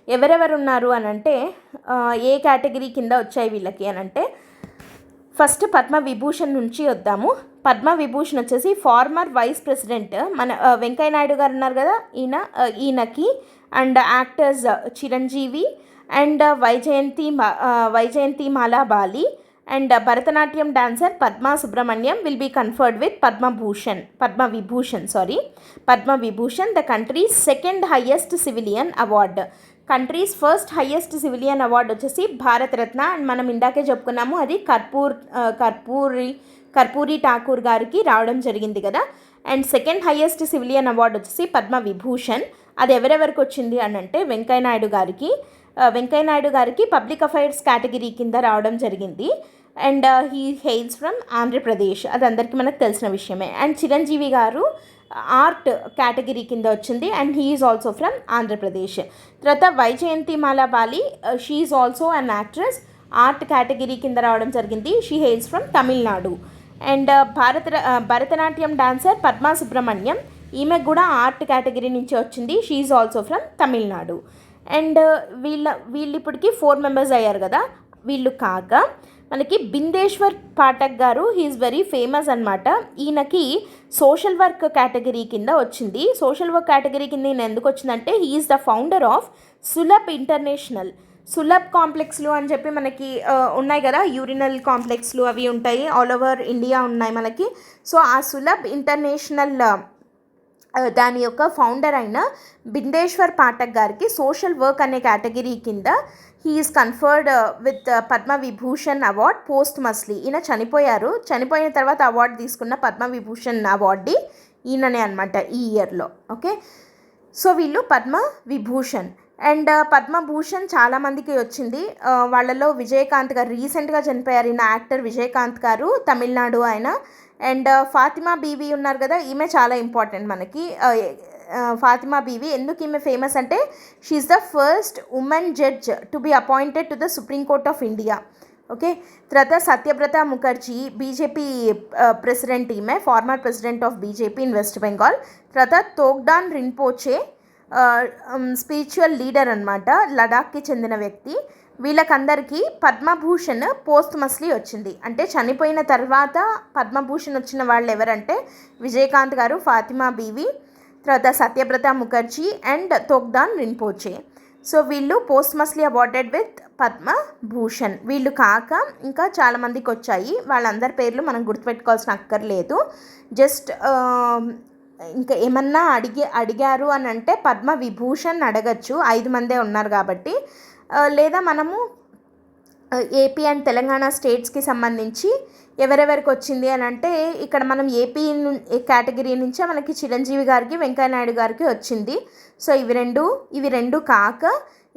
ఎవరెవరు ఉన్నారు అని అంటే ఏ కేటగిరీ కింద వచ్చాయి వీళ్ళకి అని అంటే ఫస్ట్ పద్మ విభూషణ్ నుంచి వద్దాము. పద్మ విభూషణ్ వచ్చేసి ఫార్మర్ వైస్ ప్రెసిడెంట్ మన వెంకయ్య నాయుడు గారు ఉన్నారు కదా, ఈయనకి and actors Chiranjeevi and Vyjayanthi Mala Bali and Bharatanatyam dancer Padma Subrahmanyam will be conferred with Padma Vibhushan the country's second highest civilian award. Country's first highest civilian award వచ్చేసి భారతరత్న అండ్ మనం ఇందాకే చెప్పుకున్నాము అది కర్పూరి ఠాకూర్ గారికి రావడం జరిగింది కదా. And second highest civilian award వచ్చేసి పద్మ విభూషణ్. అది ఎవరెవరికి వచ్చింది అని అంటే వెంకయ్య నాయుడు గారికి పబ్లిక్ అఫైర్స్ కేటగిరీ కింద రావడం జరిగింది. And he hails from Andhra Pradesh, అది అందరికీ మనకు తెలిసిన విషయమే. అండ్ చిరంజీవి గారు ఆర్ట్ కేటగిరీ కింద వచ్చింది and he is also from Andhra Pradesh. తర్వాత Vyjayanthi Mala Bali, she is also an actress, art category కింద రావడం జరిగింది. She hails from Tamil Nadu. And Bharatanatyam dancer Padma Subrahmanyam, ఈమె కూడా ఆర్ట్ కేటగిరీ నుంచి వచ్చింది. She is also from Tamil Nadu. And వీళ్ళు ఇప్పటికి 4 మెంబర్స్ అయ్యారు కదా. వీళ్ళు కాక మనకి బిందేశ్వర్ పాఠక్ గారు, హీఈస్ వెరీ ఫేమస్ అనమాట. ఈయనకి సోషల్ వర్క్ కేటగిరీ కింద వచ్చింది. సోషల్ వర్క్ కేటగిరీ కింద ఈయన ఎందుకు వచ్చిందంటే he is the founder of Sulabh international. Sulabh కాంప్లెక్స్లు అని చెప్పి మనకి ఉన్నాయి కదా, యూరినల్ కాంప్లెక్స్లు అవి ఉంటాయి, ఆల్ ఓవర్ ఇండియా ఉన్నాయి మనకి. సో ఆ సులభ్ ఇంటర్నేషనల్ దాని యొక్క ఫౌండర్ అయిన బిందేశ్వర్ పాఠక్ గారికి సోషల్ వర్క్ అనే కేటగిరీ కింద he is conferred with Padma Vibhushan award posthumously. ఈయన చనిపోయిన తర్వాత అవార్డు తీసుకున్న పద్మ విభూషణ్ అవార్డు ఈయననే అనమాట ఈ ఇయర్లో. ఓకే, సో వీళ్ళు పద్మ విభూషణ్. అండ్ పద్మభూషణ్ చాలామందికి వచ్చింది. వాళ్ళలో విజయకాంత్ గారు రీసెంట్గా చనిపోయారు, ఈయన యాక్టర్ విజయకాంత్ గారు, తమిళనాడు ఆయన. అండ్ ఫాతిమా బీవీ ఉన్నారు కదా, ఈమె చాలా ఇంపార్టెంట్ మనకి. ఫాతిమా బీవీ ఎందుకు ఈమె ఫేమస్ అంటే she is the first woman judge to be appointed to the supreme court of India. Okay, తర్వాత సత్యవ్రత ముఖర్జీ బీజేపీ ప్రెసిడెంట్, ఈమె former president of BJP in West Bengal. తర్వాత తోగ్డాన్ రింపోచే స్పిరిచువల్ లీడర్ అనమాట, లడాఖ్కి చెందిన వ్యక్తి. వీళ్ళకందరికీ పద్మభూషణ్ పోస్ట్మస్లీ వచ్చింది. అంటే చనిపోయిన తర్వాత పద్మభూషణ్ వచ్చిన వాళ్ళు ఎవరంటే విజయకాంత్ గారు, ఫాతిమా బీవీ, తర్వాత Satyabrata Mukherjee and తోగ్డాన్ Rinpoche. So వీళ్ళు పోస్ట్మస్లీ అవార్డెడ్ విత్ పద్మభూషణ్. వీళ్ళు కాక ఇంకా చాలామందికి వచ్చాయి, వాళ్ళందరి పేర్లు మనం గుర్తుపెట్టుకోవాల్సిన అక్కర్లేదు. జస్ట్ ఇంకా ఏమన్నా అడిగారు అని అంటే పద్మ విభూషణ్ అడగచ్చు, 5 మందే ఉన్నారు కాబట్టి. లేదా మనము ఏపీ అండ్ తెలంగాణ స్టేట్స్కి సంబంధించి ఎవరెవరికి వచ్చింది అని అంటే ఇక్కడ మనం ఏపీ కేటగిరీ నుంచే మనకి చిరంజీవి గారికి, వెంకయ్య నాయుడు గారికి వచ్చింది. సో ఇవి రెండు కాక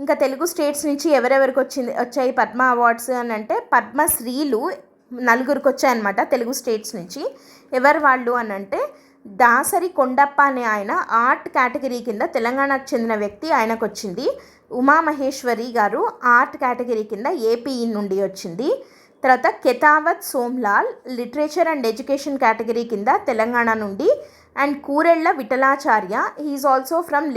ఇంకా తెలుగు స్టేట్స్ నుంచి ఎవరెవరికి వచ్చాయి పద్మ అవార్డ్స్ అని అంటే పద్మశ్రీలు 4 వచ్చాయన్నమాట తెలుగు స్టేట్స్ నుంచి. ఎవరు వాళ్ళు అని అంటే దాసరి కొండప్ప అనే ఆయన ఆర్ట్ కేటగిరీ కింద తెలంగాణకు చెందిన వ్యక్తి, ఆయనకు వచ్చింది. ఉమామహేశ్వరి గారు ఆర్ట్ కేటగిరీ కింద ఏపీ నుండి వచ్చింది. తర్వాత Kethavath Somlal literature and education category కింద తెలంగాణ నుండి. And Kurella Vittalacharya he is also from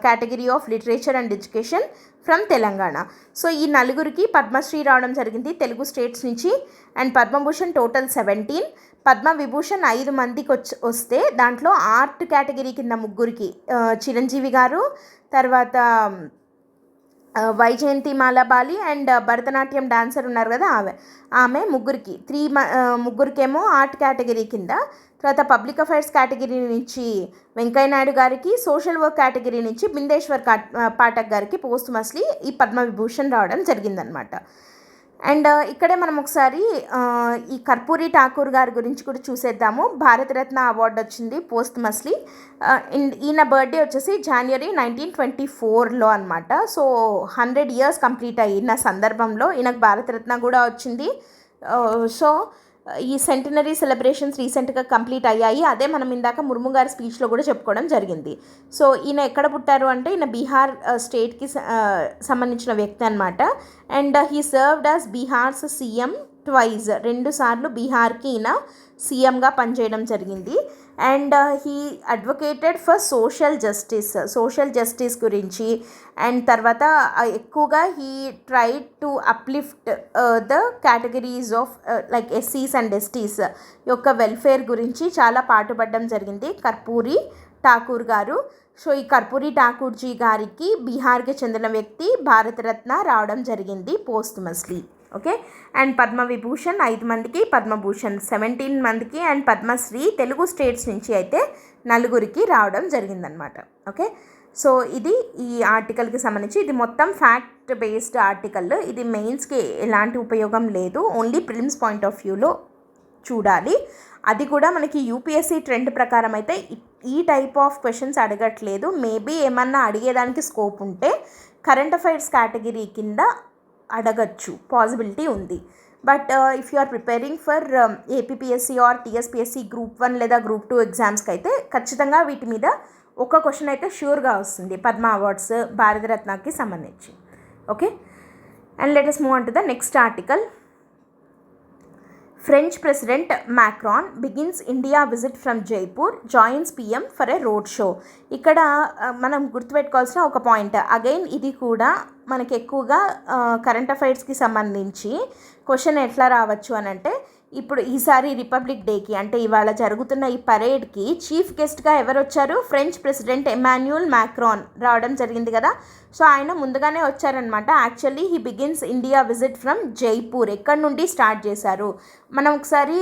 category of literature and education from Telangana. So ఈ 4 పద్మశ్రీ రావడం జరిగింది తెలుగు స్టేట్స్ నుంచి. అండ్ పద్మభూషణ్ టోటల్ 17, పద్మవిభూషణ్ 5 మందికి వస్తే దాంట్లో ఆర్ట్ కేటగిరీ కింద 3 చిరంజీవి గారు, తర్వాత వైజయంతి మాలాబాలి అండ్ భరతనాట్యం డాన్సర్ ఉన్నారు కదా ఆమె 3కేమో ఆర్ట్ కేటగిరీ కింద. తర్వాత పబ్లిక్ అఫైర్స్ కేటగిరీ నుంచి వెంకయ్యనాయుడు గారికి, సోషల్ వర్క్ కేటగిరీ నుంచి బిందేశ్వర్ పాఠక్ గారికి పోస్ట్మస్లీ ఈ పద్మవిభూషణ్ రావడం జరిగిందనమాట. అండ్ ఇక్కడే మనం ఒకసారి ఈ కర్పూరి ఠాకూర్ గారి గురించి కూడా చూసేద్దాము. భారతరత్న అవార్డు వచ్చింది పోస్ట్మస్లీ. ఈయన బర్త్డే వచ్చేసి జనవరి 1924లో అనమాట. సో 100 years కంప్లీట్ అయిన సందర్భంలో ఈయనకు భారతరత్న కూడా వచ్చింది. సో ఈ సెంటినరీ సెలబ్రేషన్స్ రీసెంట్గా కంప్లీట్ అయ్యాయి. అదే మనం ఇందాక ముర్ము గారి స్పీచ్లో కూడా చెప్పుకోవడం జరిగింది. సో ఈయన ఎక్కడ పుట్టారు అంటే ఈయన బీహార్ స్టేట్కి సంబంధించిన వ్యక్తి అనమాట. And he served as Bihar's CM twice, 2 సార్లు బీహార్కి ఈయన సీఎంగా పనిచేయడం జరిగింది. And he advocated for social justice గురించి. అండ్ తర్వాత ఎక్కువగా he tried to uplift the categories of like ఎస్సీస్ అండ్ ఎస్టీస్ యొక్క వెల్ఫేర్ గురించి చాలా పాటుపడడం జరిగింది కర్పూరి ఠాకూర్ గారు. సో ఈ కర్పూరి ఠాకూర్జీ గారికి బీహార్కి చెందిన వ్యక్తి భారతరత్న రావడం జరిగింది పోస్ట్మస్లీ. ఓకే. అండ్ పద్మవిభూషణ్ 5 మందికి, పద్మభూషణ్ 17 మందికి, అండ్ పద్మశ్రీ తెలుగు స్టేట్స్ నుంచి అయితే 4 రావడం జరిగిందనమాట. ఓకే. సో ఇది ఈ ఆర్టికల్కి సంబంధించి, ఇది మొత్తం ఫ్యాక్ట్ బేస్డ్ ఆర్టికల్. ఇది మెయిన్స్కి ఎలాంటి ఉపయోగం లేదు, ఓన్లీ ప్రిలిమ్స్ పాయింట్ ఆఫ్ వ్యూలో చూడాలి. అది కూడా మనకి యూపీఎస్సీ ట్రెండ్ ప్రకారం అయితే ఈ టైప్ ఆఫ్ క్వశ్చన్స్ అడగట్లేదు. మేబీ ఏమన్నా అడిగేదానికి స్కోప్ ఉంటే కరెంట్ అఫైర్స్ కేటగిరీ కింద అడగచ్చు, పాసిబిలిటీ ఉంది. But if you are preparing for APPSC or TSPSC group 1 లేదా గ్రూప్ 2 ఎగ్జామ్స్కి అయితే ఖచ్చితంగా వీటి మీద ఒక క్వశ్చన్ అయితే ష్యూర్గా వస్తుంది పద్మ అవార్డ్స్ భారతరత్నకి సంబంధించి. Okay. And let us move on to the next article. French President Macron begins India visit from Jaipur, joins PM for a road show. ఇక్కడ మనం గుర్తుపెట్టుకోవాల్సిన ఒక పాయింట్, అగైన్ ఇది కూడా మనకి ఎక్కువగా కరెంట్ అఫైర్స్కి సంబంధించి క్వశ్చన్ ఎట్లా రావచ్చు అని అంటే, ఇప్పుడు ఈసారి రిపబ్లిక్ డేకి అంటే ఇవాళ జరుగుతున్న ఈ పరేడ్కి చీఫ్ గెస్ట్గా ఎవరు వచ్చారు? ఫ్రెంచ్ ప్రెసిడెంట్ ఎమాన్యుయల్ మ్యాక్రాన్ రావడం జరిగింది కదా. సో ఆయన ముందుగానే వచ్చారనమాట. Actually he begins India visit from Jaipur. ఎక్కడి నుండి స్టార్ట్ చేశారు? మనం ఒకసారి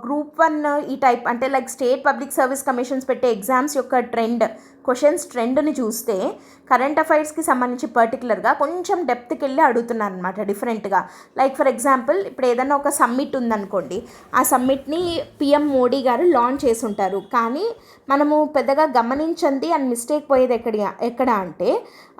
గ్రూప్ 1 ఈ టైప్ అంటే like state public service commissions పెట్టే ఎగ్జామ్స్ యొక్క క్వశ్చన్స్ ట్రెండ్ని చూస్తే కరెంట్ అఫైర్స్కి సంబంధించి పర్టికులర్గా కొంచెం డెప్త్కి వెళ్ళి అడుగుతున్నారు అనమాట డిఫరెంట్గా. లైక్ ఫర్ ఎగ్జాంపుల్ ఇప్పుడు ఏదైనా ఒక సమ్మిట్ ఉందనుకోండి, ఆ సమ్మిట్ని పిఎం మోడీ గారు లాంచ్ చేసి ఉంటారు, కానీ మనము పెద్దగా గమనించండి అని మిస్టేక్ పోయేది ఎక్కడ అంటే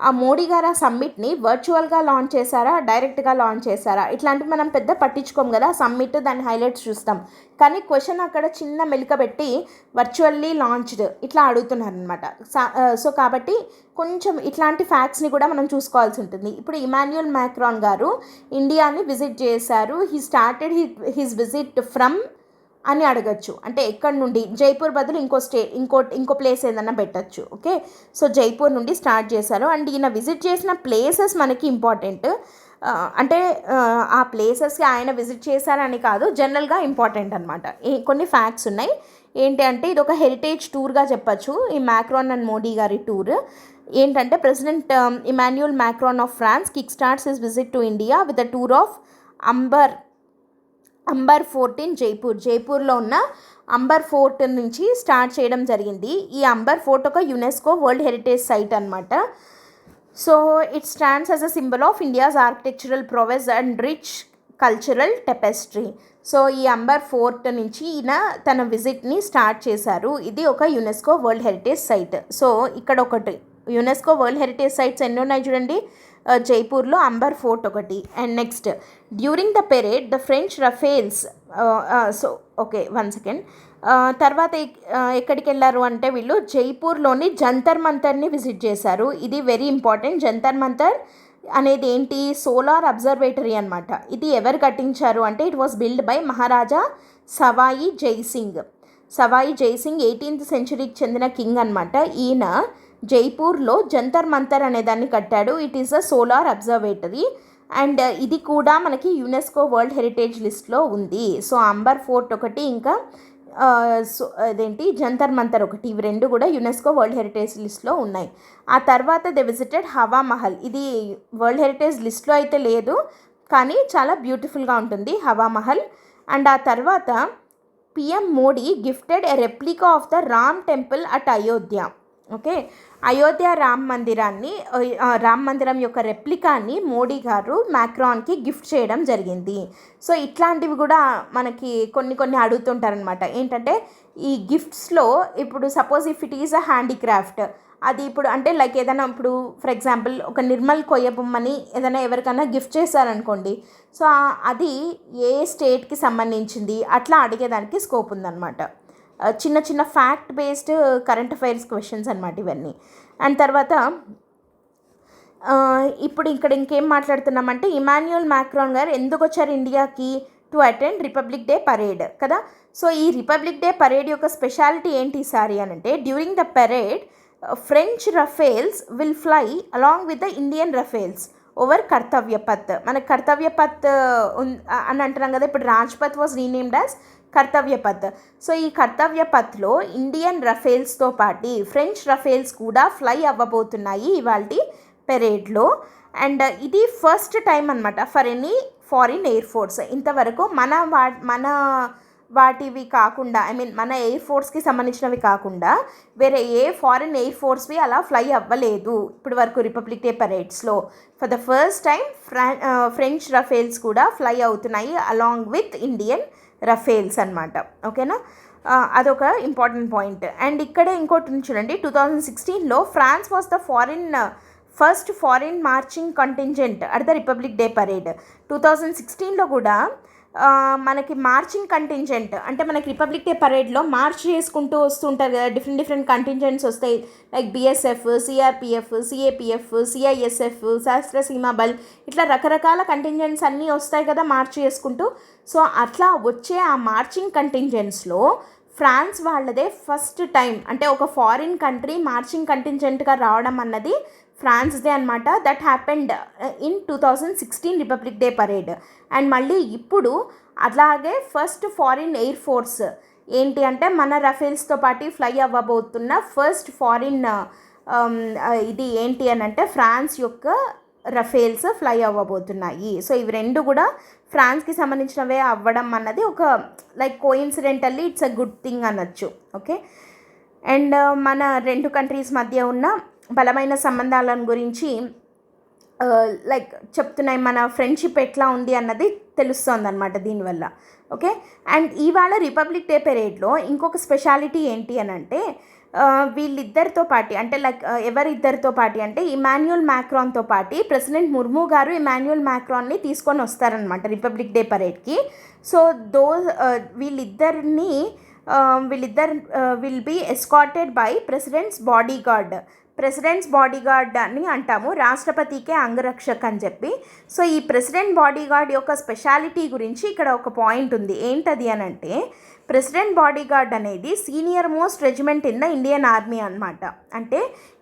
ఆ మోడీ గారు ఆ సమ్మిట్ని వర్చువల్గా లాంచ్ చేశారా, డైరెక్ట్గా లాంచ్ చేశారా, ఇట్లాంటివి మనం పెద్ద పట్టించుకోం కదా. సమ్మిట్ దాని హైలైట్స్ చూస్తాం, కానీ క్వశ్చన్ అక్కడ చిన్న మెలిక పెట్టి వర్చువల్లీ లాంచ్డ్ ఇట్లా అడుగుతున్నారు అనమాట. సో కాబట్టి కొంచెం ఇట్లాంటి ఫ్యాక్ట్స్ని కూడా మనం చూసుకోవాల్సి ఉంటుంది. ఇప్పుడు ఇమాన్యుయల్ మ్యాక్రాన్ గారు ఇండియాని విజిట్ చేశారు. He started his visit from అని అడగచ్చు. అంటే ఎక్కడి నుండి? జైపూర్ బదులు ఇంకో ప్లేస్ ఏదన్నా పెట్టచ్చు. ఓకే. సో జైపూర్ నుండి స్టార్ట్ చేశారు. అండ్ ఈయన విజిట్ చేసిన ప్లేసెస్ మనకి ఇంపార్టెంట్. అంటే ఆ ప్లేసెస్కి ఆయన విజిట్ చేశారని కాదు, జనరల్గా ఇంపార్టెంట్ అనమాట. కొన్ని ఫ్యాక్ట్స్ ఉన్నాయి. ఏంటి అంటే ఇది ఒక హెరిటేజ్ టూర్గా చెప్పచ్చు ఈ Macron and Modi garu tour. ఏంటంటే president Emmanuel Macron of France kick starts his visit to India with a tour of Amber fort in జైపూర్లో ఉన్న అంబర్ ఫోర్ట్ నుంచి స్టార్ట్ చేయడం జరిగింది. ఈ అంబర్ ఫోర్ట్ ఒక యునెస్కో వరల్డ్ హెరిటేజ్ సైట్ అనమాట. So it stands as a symbol of India's architectural prowess and rich cultural tapestry. So ఈ అంబర్ ఫోర్ట్ నుంచి ఈయన తన విజిట్ని స్టార్ట్ చేశారు. ఇది ఒక UNESCO world heritage site. So ఇక్కడ ఒకటి యునెస్కో వరల్డ్ హెరిటేజ్ సైట్స్ ఎన్ని ఉన్నాయి చూడండి. జైపూర్లో అంబర్ ఫోర్ట్ ఒకటి. And next during the parade the French Rafales, so okay 1 second. తర్వాత ఎక్కడికి వెళ్ళారు అంటే వీళ్ళు జైపూర్లోని జంతర్ మంతర్ని విజిట్ చేశారు. ఇది వెరీ ఇంపార్టెంట్. జంతర్ మంతర్ అనేది ఏంటి, సోలార్ అబ్జర్వేటరీ అనమాట. ఇది ఎవరు కట్టించారు అంటే it was build by Maharaja Sawai Jaisingh. Sawai Jaisingh 18th సెంచరీకి చెందిన కింగ్ అనమాట. ఈయన జైపూర్లో జంతర్ మంతర్ అనే దాన్ని కట్టాడు. It is a solar observatory and ఇది కూడా మనకి యునెస్కో వరల్డ్ హెరిటేజ్ లిస్ట్లో ఉంది. సో అంబర్ ఫోర్ట్ ఒకటి, ఇంకా సో అదేంటి జంతర్ మంతర్ ఒకటి, ఇవి రెండు కూడా యునెస్కో వరల్డ్ హెరిటేజ్ లిస్ట్లో ఉన్నాయి. ఆ తర్వాత దే విజిటెడ్ హవా మహల్. ఇది వరల్డ్ హెరిటేజ్ లిస్ట్లో అయితే లేదు కానీ చాలా బ్యూటిఫుల్గా ఉంటుంది హవా మహల్. అండ్ ఆ తర్వాత PM Modi gifted a replica of the Ram temple at Ayodhya. Okay, Ayodhya Ram మందిరం యొక్క రెప్లికాని మోడీ గారు మ్యాక్రాన్కి గిఫ్ట్ చేయడం జరిగింది. సో ఇట్లాంటివి కూడా మనకి కొన్ని అడుగుతుంటారనమాట. ఏంటంటే ఈ గిఫ్ట్స్లో ఇప్పుడు suppose if it is a handicraft, అది ఇప్పుడు అంటే లైక్ ఏదైనా ఇప్పుడు ఫర్ ఎగ్జాంపుల్ ఒక నిర్మల్ కొయ్య బొమ్మని ఏదైనా ఎవరికైనా గిఫ్ట్ చేశారనుకోండి, సో అది ఏ స్టేట్కి సంబంధించింది అట్లా అడిగేదానికి స్కోప్ ఉందన్నమాట. చిన్న fact based current affairs questions అనమాట ఇవన్నీ. అండ్ తర్వాత ఇప్పుడు ఇక్కడ ఇంకేం మాట్లాడుతున్నామంటే ఇమాన్యుయల్ మ్యాక్రాన్ గారు ఎందుకు వచ్చారు ఇండియాకి, to attend republic day parade కదా. సో ఈ రిపబ్లిక్ డే పరేడ్ యొక్క స్పెషాలిటీ ఏంటి ఈసారి అని అంటే during the parade French Rafales will fly along with the Indian Rafales over కర్తవ్య పత్. మనకి కర్తవ్య పత్ అని అంటున్నాం కదా, ఇప్పుడు రాజ్పథ్ వాజ్ రీనేమ్డ్ యాజ్ కర్తవ్య పత్. సో ఈ కర్తవ్య పత్లో ఇండియన్ రఫేల్స్తో పాటు ఫ్రెంచ్ రఫేల్స్ కూడా ఫ్లై అవ్వబోతున్నాయి ఇవాల్టి పెరేడ్లో. అండ్ ఇది ఫస్ట్ టైం అనమాట for any foreign air force. ఇంతవరకు మన వాటివి కాకుండా మన ఎయిర్ ఫోర్స్కి సంబంధించినవి కాకుండా వేరే ఏ ఫారిన్ ఎయిర్ ఫోర్స్వి అలా ఫ్లై అవ్వలేదు ఇప్పటి వరకు రిపబ్లిక్ డే పరేడ్స్లో. For the first time French Rafales కూడా ఫ్లై అవుతున్నాయి అలాంగ్ విత్ ఇండియన్ రఫేల్స్ అనమాట. ఓకేనా, అదొక ఇంపార్టెంట్ పాయింట్. అండ్ ఇక్కడే ఇంకోటి చూడండి, 2016లో France was the first foreign marching contingent at the republic day parade. 2016లో కూడా మనకి మార్చింగ్ కంటింజెంట్ అంటే మనకి రిపబ్లిక్ డే పరేడ్లో మార్చ్ చేసుకుంటూ వస్తుంటారు కదా, డిఫరెంట్ కంటింజెంట్స్ వస్తాయి like BSF, CRPF, CAPF, CISF, శాస్త్ర సీమా బల్, ఇట్లా రకరకాల కంటింజెంట్స్ అన్నీ వస్తాయి కదా మార్చ్ చేసుకుంటూ. సో అట్లా వచ్చే ఆ మార్చింగ్ కంటింజెంట్స్లో ఫ్రాన్స్ వాళ్ళదే ఫస్ట్ టైం, అంటే ఒక ఫారిన్ కంట్రీ మార్చింగ్ కంటింజెంట్గా రావడం అన్నది ఫ్రాన్స్దే అనమాట. That happened in 2016 republic day parade. And మళ్ళీ ఇప్పుడు అలాగే ఫస్ట్ ఫారిన్ ఎయిర్ ఫోర్స్ ఏంటి అంటే మన రఫేల్స్తో పాటు ఫ్లై అవ్వబోతున్న ఫస్ట్ ఫారిన్ ఇది ఏంటి అని అంటే ఫ్రాన్స్ యొక్క రఫేల్స్ ఫ్లై అవ్వబోతున్నాయి. సో ఇవి రెండు కూడా ఫ్రాన్స్కి సంబంధించినవే అవ్వడం అన్నది ఒక like coincidentally it's a good thing అనొచ్చు. ఓకే, అండ్ మన రెండు కంట్రీస్ మధ్య ఉన్న బలమైన సంబంధాలను గురించి లైక్ చెప్తున్నాయి, మన ఫ్రెండ్షిప్ ఎట్లా ఉంది అన్నది తెలుస్తుంది అనమాట దీనివల్ల. ఓకే, అండ్ ఇవాళ రిపబ్లిక్ డే పెరేడ్లో ఇంకొక స్పెషాలిటీ ఏంటి అని అంటే వీళ్ళిద్దరితో పాటు అంటే లైక్ ఎవరిద్దరితో పాటు అంటే ఇమాన్యుయల్ మ్యాక్రాన్తో పాటు ప్రెసిడెంట్ ముర్ము గారు ఇమాన్యుయల్ మ్యాక్రాన్ని తీసుకొని వస్తారనమాట రిపబ్లిక్ డే పరేడ్కి. సో వీళ్ళిద్దరు will be escorted by president's body guard అని అంటాము, రాష్ట్రపతికే అంగరక్షక్ అని చెప్పి. సో ఈ ప్రెసిడెంట్ బాడీ గార్డ్ యొక్క స్పెషాలిటీ గురించి ఇక్కడ ఒక పాయింట్ ఉంది. ఏంటది అని అంటే ప్రెసిడెంట్ బాడీ గార్డ్ అనేది senior most regiment in the Indian army అనమాట. అంటే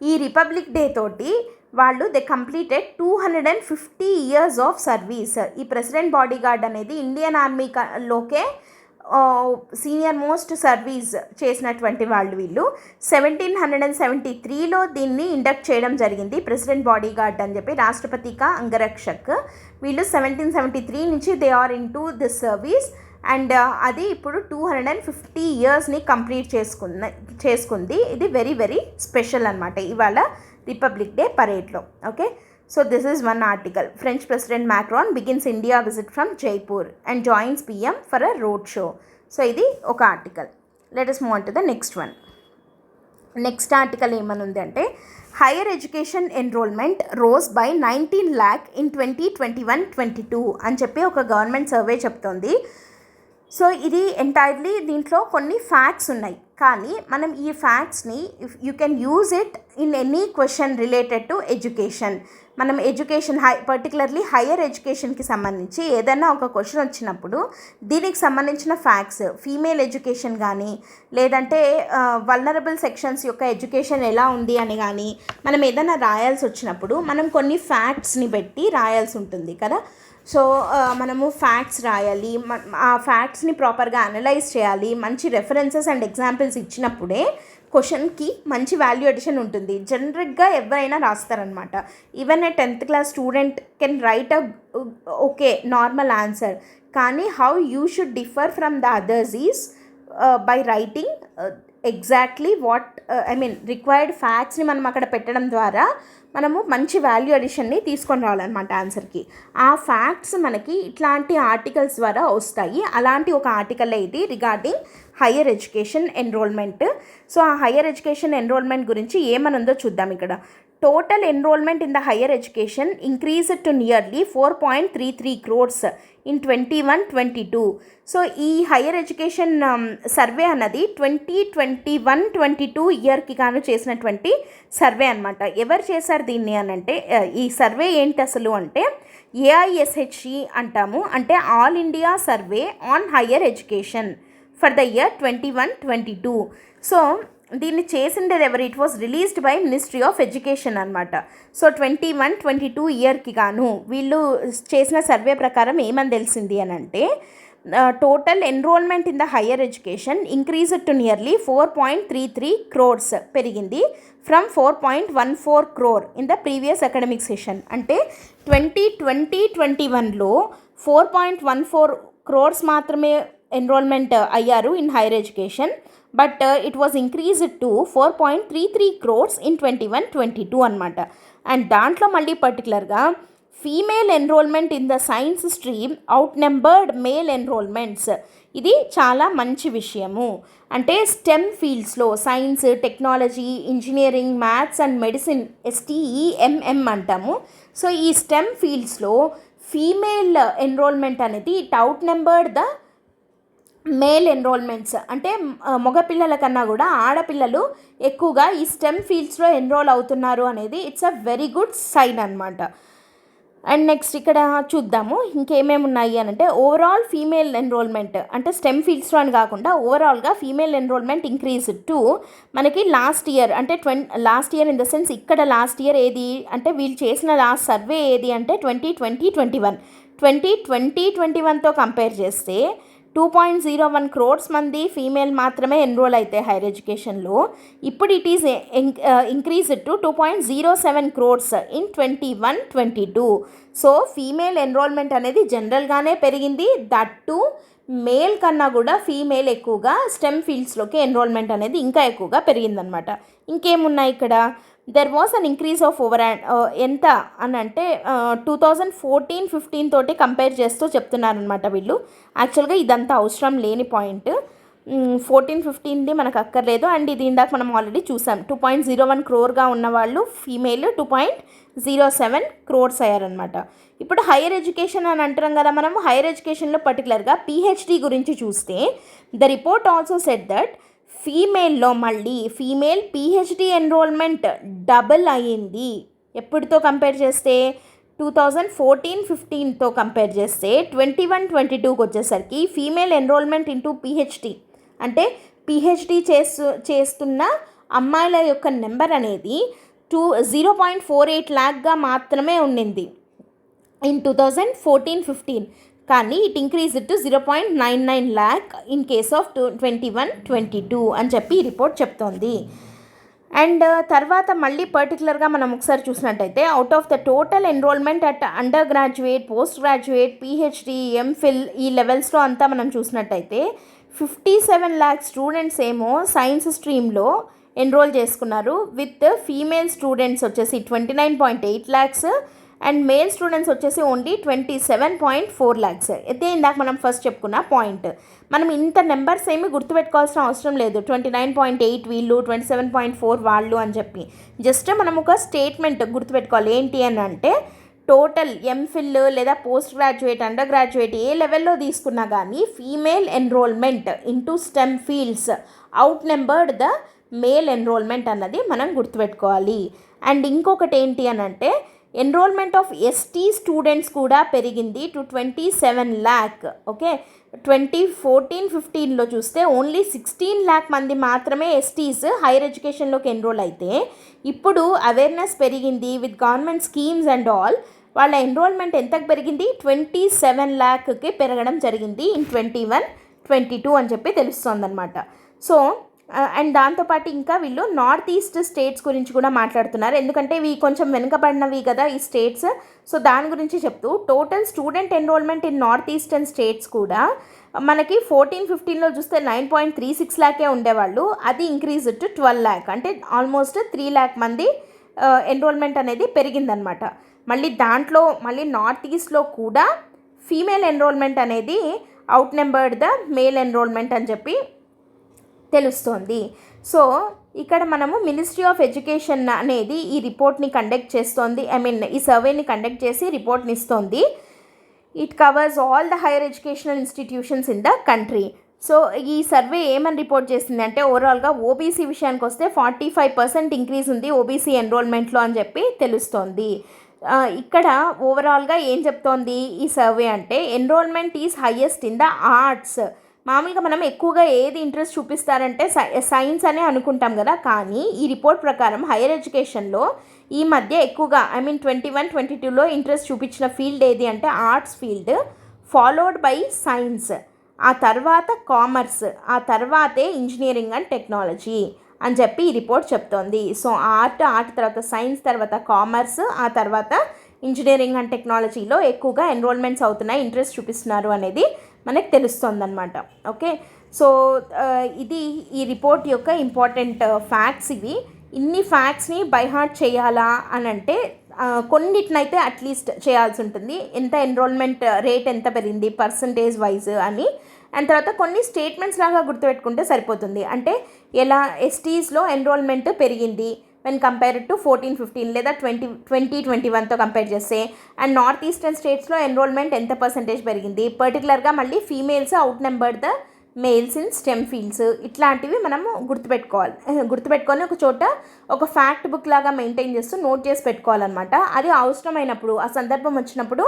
ఈ రిపబ్లిక్ డే తోటి వాళ్ళు they completed 250 years of service. ఈ ప్రెసిడెంట్ బాడీ గార్డ్ అనేది ఇండియన్ ఆర్మీలోకే సీనియర్ మోస్ట్ సర్వీస్ చేసినటువంటి వాళ్ళు. వీళ్ళు 1773లో దీన్ని ఇండక్ట్ చేయడం జరిగింది ప్రెసిడెంట్ బాడీ గార్డ్ అని చెప్పి, రాష్ట్రపతికా అంగరక్షక్. వీళ్ళు 1773 నుంచి they are into this service. And అది ఇప్పుడు 250 yearsని కంప్లీట్ చేసుకుంది. ఇది వెరీ వెరీ స్పెషల్ అనమాట ఇవాళ రిపబ్లిక్ డే పరేడ్లో. Okay, so this is one article. French President Macron begins India visit from Jaipur and joins PM for a road show. So ఇది ఒక article. Let us move on to the next one. Next article ఏమనుంది అంటే higher education enrolment rose by 19 lakh in 2021-22 అని చెప్పి ఒక government survey చెప్తోంది. So ఇది entirely దీంట్లో కొన్ని ఫ్యాక్ట్స్ ఉన్నాయి, కానీ మనం ఈ ఫ్యాక్ట్స్ని you can use it in any question related to education. మనం ఎడ్యుకేషన్ పర్టికులర్లీ హైయర్ ఎడ్యుకేషన్కి సంబంధించి ఏదైనా ఒక క్వశ్చన్ వచ్చినప్పుడు దీనికి సంబంధించిన ఫ్యాక్ట్స్, ఫీమేల్ ఎడ్యుకేషన్ కానీ లేదంటే వల్నరబుల్ సెక్షన్స్ యొక్క ఎడ్యుకేషన్ ఎలా ఉంది అని కానీ మనం ఏదైనా రాయాల్సి వచ్చినప్పుడు మనం కొన్ని ఫ్యాక్ట్స్ని పెట్టి రాయాల్సి ఉంటుంది కదా. సో మనము ఫ్యాక్ట్స్ రాయాలి, ఆ ఫ్యాక్ట్స్ని ప్రాపర్గా అనలైజ్ చేయాలి, మంచి రెఫరెన్సెస్ అండ్ ఎగ్జాంపుల్స్ ఇచ్చినప్పుడే క్వశ్చన్కి మంచి వాల్యూ అడిషన్ ఉంటుంది. జనరల్గా ఎవరైనా రాస్తారనమాట. Even a 10th class student can write okay normal answer, కానీ how you should differ from the others is by writing exactly what required ఫ్యాక్ట్స్ని మనం అక్కడ పెట్టడం ద్వారా మనము మంచి వాల్యూ అడిషన్ని తీసుకొని రావాలన్నమాట ఆన్సర్కి. ఆ ఫ్యాక్ట్స్ మనకి ఇట్లాంటి ఆర్టికల్స్ ద్వారా వస్తాయి. అలాంటి ఒక ఆర్టికల్ ఇది regarding higher education enrolment. So ఆ హయ్యర్ ఎడ్యుకేషన్ ఎన్రోల్మెంట్ గురించి ఏమనుందో చూద్దాం. ఇక్కడ total enrolment in the higher education increased to nearly 4.33 crores in 21-22. So ఈ హయ్యర్ ఎడ్యుకేషన్ సర్వే అన్నది 2021-22 ఇయర్కి గాను చేసినటువంటి సర్వే అనమాట. ఎవరు చేశారు దీన్ని అని అంటే, ఈ సర్వే ఏంటి అసలు అంటే AISHE అంటాము, అంటే all India survey on higher education for the year 21-22. So దీన్ని చేసిండేది ఎవరు? It was released by ministry of education అనమాట. సో 21-22 ఇయర్కి గాను వీళ్ళు చేసిన సర్వే ప్రకారం ఏమని తెలిసింది అని అంటే, total enrolment in the higher education increased to nearly 4.33 crores పెరిగింది from 4.14 crore in the previous academic session. అంటే 2020-21లో 4.14 crores మాత్రమే ఎన్రోల్మెంట్ అయ్యారు in higher education, but it was increased to 4.33 crores in 21-22 అనమాట. అండ్ దాంట్లో మళ్ళీ పర్టికులర్గా female enrolment in the science stream outnumbered male enrolments. ఇది చాలా మంచి విషయము. అంటే స్టెమ్ ఫీల్డ్స్లో science, technology, engineering, maths and medicine STEMM అంటాము. సో ఈ స్టెమ్ ఫీల్డ్స్లో ఫీమేల్ ఎన్రోల్మెంట్ అనేది it out numbered the male enrolments. అంటే మగపిల్లల కన్నా కూడా ఆడపిల్లలు ఎక్కువగా ఈ స్టెమ్ ఫీల్డ్స్లో ఎన్రోల్ అవుతున్నారు అనేది it's a very good sign అనమాట. అండ్ నెక్స్ట్ ఇక్కడ చూద్దాము ఇంకేమేమి ఉన్నాయి అని అంటే, ఓవరాల్ ఫీమేల్ ఎన్రోల్మెంట్ అంటే స్టెమ్ ఫీల్డ్స్లో అని కాకుండా ఓవరాల్గా ఫీమేల్ ఎన్రోల్మెంట్ ఇంక్రీజ్ టు మనకి లాస్ట్ ఇయర్ అంటే last year in the sense ఇక్కడ లాస్ట్ ఇయర్ ఏది అంటే వీళ్ళు చేసిన లాస్ట్ సర్వే ఏది అంటే 2020-21. 2020-21తో కంపేర్ చేస్తే 2.01 crores మంది ఫీమేల్ మాత్రమే ఎన్రోల్ అయితే హైయర్ ఎడ్యుకేషన్లో. ఇప్పుడు it is increased to 2.07 crores in 21-22. So female enrolment అనేది జనరల్గానే పెరిగింది. దట్ టు మేల్ కన్నా కూడా ఫీమేల్ ఎక్కువగా స్టెమ్ ఫీల్డ్స్లోకి ఎన్రోల్మెంట్ అనేది ఇంకా ఎక్కువగా పెరిగిందనమాట. ఇంకేమున్నాయి ఇక్కడ? There was an increase of over ఎంత అని అంటే 2014-15 తోటి కంపేర్ చేస్తూ చెప్తున్నారనమాట వీళ్ళు. యాక్చువల్గా ఇదంతా అవసరం లేని పాయింట్. 14-15ది మనకు అక్కర్లేదు. అండ్ ఇది ఇందాక మనం ఆల్రెడీ చూసాం. 2.01 crore ఉన్న వాళ్ళు ఫీమేల్ 2.07 crores అయ్యారనమాట. ఇప్పుడు హైయర్ ఎడ్యుకేషన్ అని అంటున్నాం కదా మనము. హైయర్ ఎడ్యుకేషన్లో పర్టికులర్గా PhD గురించి చూస్తే the report also said that ఫీమేల్లో మళ్ళీ ఫీమేల్ PhD ఎన్రోల్మెంట్ డబుల్ అయ్యింది. ఎప్పటితో కంపేర్ చేస్తే 2014-15తో కంపేర్ చేస్తే 21-22కి వచ్చేసరికి ఫీమేల్ ఎన్రోల్మెంట్ ఇంటూ PhD అంటే PhD చేస్తున్న అమ్మాయిల యొక్క నెంబర్ అనేది 0.48 lakh మాత్రమే ఉండింది ఇన్ 2014-15. కానీ it increase to 0.99 lakh in case of 21-22 అని చెప్పి ఈ రిపోర్ట్ చెప్తోంది. అండ్ తర్వాత మళ్ళీ పర్టికులర్గా మనం ఒకసారి చూసినట్టయితే out of the total enrolment at under graduate, post graduate, PhD, MPhil ఈ లెవెల్స్లో అంతా మనం చూసినట్టయితే 57 lakh స్టూడెంట్స్ ఏమో సైన్స్ స్ట్రీమ్లో ఎన్రోల్ చేసుకున్నారు. విత్ ఫీమేల్ స్టూడెంట్స్ వచ్చేసి 29.8 lakhs అండ్ మేల్ స్టూడెంట్స్ వచ్చేసి ఓన్లీ 27.4 lakhs. అయితే ఇందాక మనం ఫస్ట్ చెప్పుకున్న పాయింట్, మనం ఇంత నెంబర్స్ ఏమి గుర్తుపెట్టుకోవాల్సిన అవసరం లేదు. 29.8 వీళ్ళు, 27.4 వాళ్ళు అని చెప్పి జస్ట్ మనం ఒక స్టేట్మెంట్ గుర్తుపెట్టుకోవాలి. ఏంటి అని అంటే టోటల్ ఎంఫిల్ లేదా పోస్ట్ గ్రాడ్యుయేట్, అండర్ గ్రాడ్యుయేట్ ఏ లెవెల్లో తీసుకున్నా కానీ female enrolment into STEM fields outnumbered the male enrolment అన్నది మనం గుర్తుపెట్టుకోవాలి. అండ్ ఇంకొకటి ఏంటి అని అంటే ఎన్రోల్మెంట్ ఆఫ్ ఎస్టీ స్టూడెంట్స్ కూడా పెరిగింది టు 27 lakh. ఓకే, 2014-15లో చూస్తే ఓన్లీ 16 lakh మంది మాత్రమే ఎస్టీస్ హైయర్ ఎడ్యుకేషన్లోకి ఎన్రోల్ అయితే, ఇప్పుడు అవేర్నెస్ పెరిగింది with government schemes and all. వాళ్ళ ఎన్రోల్మెంట్ ఎంతకు పెరిగింది? 27 lakhకి పెరగడం జరిగింది ఇన్ 21-22 అని చెప్పి తెలుస్తోందనమాట. సో అండ్ దాంతోపాటు ఇంకా వీళ్ళు నార్త్ ఈస్ట్ స్టేట్స్ గురించి కూడా మాట్లాడుతున్నారు, ఎందుకంటే ఇవి కొంచెం వెనుకబడినవి కదా ఈ స్టేట్స్. సో దాని గురించి చెప్తూ total student enrolment in north eastern states కూడా మనకి 14-15లో చూస్తే 9.36 lakh ఉండేవాళ్ళు, అది ఇంక్రీజ్ టు 12 lakh, అంటే ఆల్మోస్ట్ 3 lakh మంది ఎన్రోల్మెంట్ అనేది పెరిగిందనమాట. మళ్ళీ దాంట్లో మళ్ళీ నార్త్ ఈస్ట్లో కూడా ఫీమేల్ ఎన్రోల్మెంట్ అనేది outnumbered the male enrolment అని చెప్పి తెలుస్తోంది. సో ఇక్కడ మనము మినిస్ట్రీ ఆఫ్ ఎడ్యుకేషన్ అనేది ఈ రిపోర్ట్ని కండక్ట్ చేస్తోంది, ఈ సర్వేని కండక్ట్ చేసి రిపోర్ట్ని ఇస్తోంది. It covers all the higher educational institutions in the country. So ఈ సర్వే ఏమని రిపోర్ట్ చేసింది అంటే ఓవరాల్గా ఓబీసీ విషయానికి వస్తే 45% ఇంక్రీజ్ ఉంది ఓబీసీ ఎన్రోల్మెంట్లో అని చెప్పి తెలుస్తోంది. ఇక్కడ ఓవరాల్గా ఏం చెప్తోంది ఈ సర్వే అంటే enrolment is highest in the arts. మామూలుగా మనం ఎక్కువగా ఏది ఇంట్రెస్ట్ చూపిస్తారంటే సైన్స్ అనే అనుకుంటాం కదా, కానీ ఈ రిపోర్ట్ ప్రకారం హైయర్ ఎడ్యుకేషన్లో ఈ మధ్య ఎక్కువగా 21-22లో ఇంట్రెస్ట్ చూపించిన ఫీల్డ్ ఏది అంటే arts field, followed by science, ఆ తర్వాత కామర్స్, ఆ తర్వాతే ఇంజనీరింగ్ అండ్ టెక్నాలజీ అని చెప్పి ఈ రిపోర్ట్ చెప్తోంది. సో ఆర్ట్ తర్వాత సైన్స్, తర్వాత కామర్స్, ఆ తర్వాత ఇంజనీరింగ్ అండ్ టెక్నాలజీలో ఎక్కువగా ఎన్రోల్మెంట్స్ అవుతున్నాయి, ఇంట్రెస్ట్ చూపిస్తున్నారు అనేది మనకు తెలుస్తుందన్నమాట. ఓకే, సో ఇది ఈ రిపోర్ట్ యొక్క ఇంపార్టెంట్ ఫ్యాక్ట్స్ ఇవి. ఇన్ని ఫ్యాక్ట్స్ని బైహార్ట్ చేయాలా అని అంటే కొన్నిటినైతే అట్లీస్ట్ చేయాల్సి ఉంటుంది, ఎంత ఎన్రోల్మెంట్ రేట్ ఎంత పెరిగింది పర్సంటేజ్ వైజ్ అని. అండ్ తర్వాత కొన్ని స్టేట్మెంట్స్ లాగా గుర్తుపెట్టుకుంటే సరిపోతుంది. అంటే ఎలా ఎస్టీస్లో ఎన్రోల్మెంట్ పెరిగింది వెన్ కంపేర్డ్ టు 14-15 లేదా 2021తో కంపేర్ చేస్తే, అండ్ నార్త్ ఈస్టర్న్ స్టేట్స్లో ఎన్రోల్మెంట్ ఎంత పర్సంటేజ్ పెరిగింది, పర్టికులర్గా మళ్ళీ females out numbered the males in stem fields, ఇట్లాంటివి మనము గుర్తుపెట్టుకొని ఒక చోట ఒక ఫ్యాక్ట్ బుక్ లాగా మెయింటైన్ చేస్తూ నోట్ చేసి పెట్టుకోవాలన్నమాట. అది అవసరమైనప్పుడు ఆ సందర్భం వచ్చినప్పుడు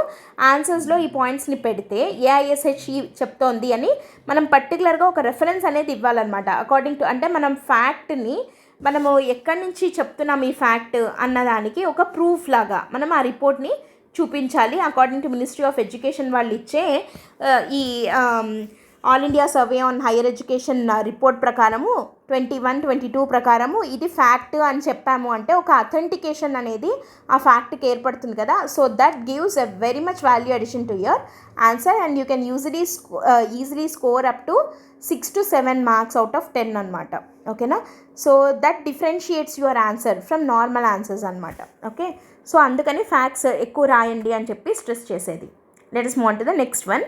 ఆన్సర్స్లో ఈ పాయింట్స్ని పెడితే ఏఐఎస్హెచ్ఈ చెప్తోంది అని మనం పర్టికులర్గా ఒక రెఫరెన్స్ అనేది ఇవ్వాలన్నమాట. అకార్డింగ్ టు అంటే మనం ఫ్యాక్ట్ని మనము ఎక్కడి నుంచి చెప్తున్నాం ఈ ఫ్యాక్ట్ అన్నదానికి ఒక ప్రూఫ్ లాగా మనం ఆ రిపోర్ట్ని చూపించాలి. According to ministry of education వాళ్ళు ఇచ్చే ఈ all India survey on higher education report ప్రకారము 21-22 ప్రకారము ఇది ఫ్యాక్ట్ అని చెప్పాము అంటే ఒక అథెంటికేషన్ అనేది ఆ ఫ్యాక్ట్కి ఏర్పడుతుంది కదా. So that gives a very much value addition to your answer and you can easily score up to 6 to 7 marks out of 10 అనమాట. ఓకేనా, so that differentiates your answer from normal answers అనమాట. Okay, so అందుకని facts ఎక్కువ రాయండి అని చెప్పి stress చేసేది. Let us move on to the next one.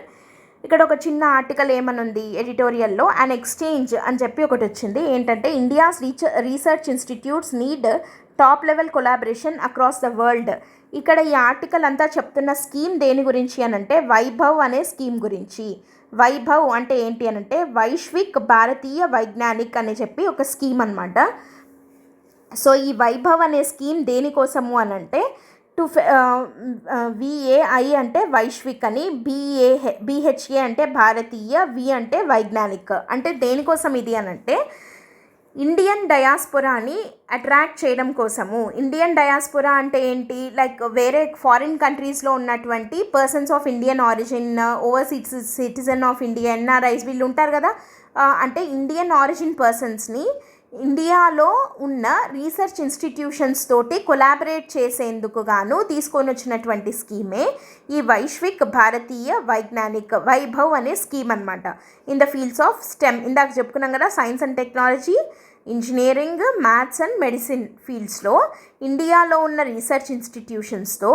ఇక్కడ ఒక చిన్న ఆర్టికల్ ఏమనుంది ఎడిటోరియల్లో, అండ్ ఎక్స్చేంజ్ అని చెప్పి ఒకటి వచ్చింది. ఏంటంటే India's research institutes need top level collaboration across the world. ఇక్కడ ఈ ఆర్టికల్ అంతా చెప్తున్న స్కీమ్ దేని గురించి అని అంటే వైభవ్ అనే స్కీమ్ గురించి. వైభవ్ అంటే ఏంటి అని అంటే వైశ్విక్ భారతీయ వైజ్ఞానిక్ అని చెప్పి ఒక స్కీమ్ అనమాట. సో ఈ వైభవ్ అనే స్కీమ్ దేనికోసము అని అంటే విఏఐ అంటే వైశ్విక్ అని, బిహెచ్ఏ అంటే భారతీయ, వి అంటే వైజ్ఞానిక్. అంటే దేనికోసం ఇది అని అంటే ఇండియన్ డయాస్పోరాని అట్రాక్ట్ చేయడం కోసము. ఇండియన్ డయాస్పోరా అంటే ఏంటి, లైక్ వేరే ఫారిన్ కంట్రీస్లో ఉన్నటువంటి persons of Indian origin, overseas citizen of India, NRIs వీళ్ళు ఉంటారు కదా. అంటే ఇండియన్ ఆరిజిన్ పర్సన్స్ని ఇండియాలో ఉన్న రీసెర్చ్ ఇన్స్టిట్యూషన్స్ తోటి కొలాబరేట్ చేసేందుకు గాను తీసుకొని వచ్చినటువంటి స్కీమే ఈ వైశ్విక్ భారతీయ వైజ్ఞానిక్ వైభవ్ అనే స్కీమ్ అనమాట. In the fields of STEM, ఇందాక చెప్పుకున్నాం కదా, science and technology, engineering, maths and medicine ఫీల్డ్స్లో ఇండియాలో ఉన్న రీసెర్చ్ ఇన్స్టిట్యూషన్స్తో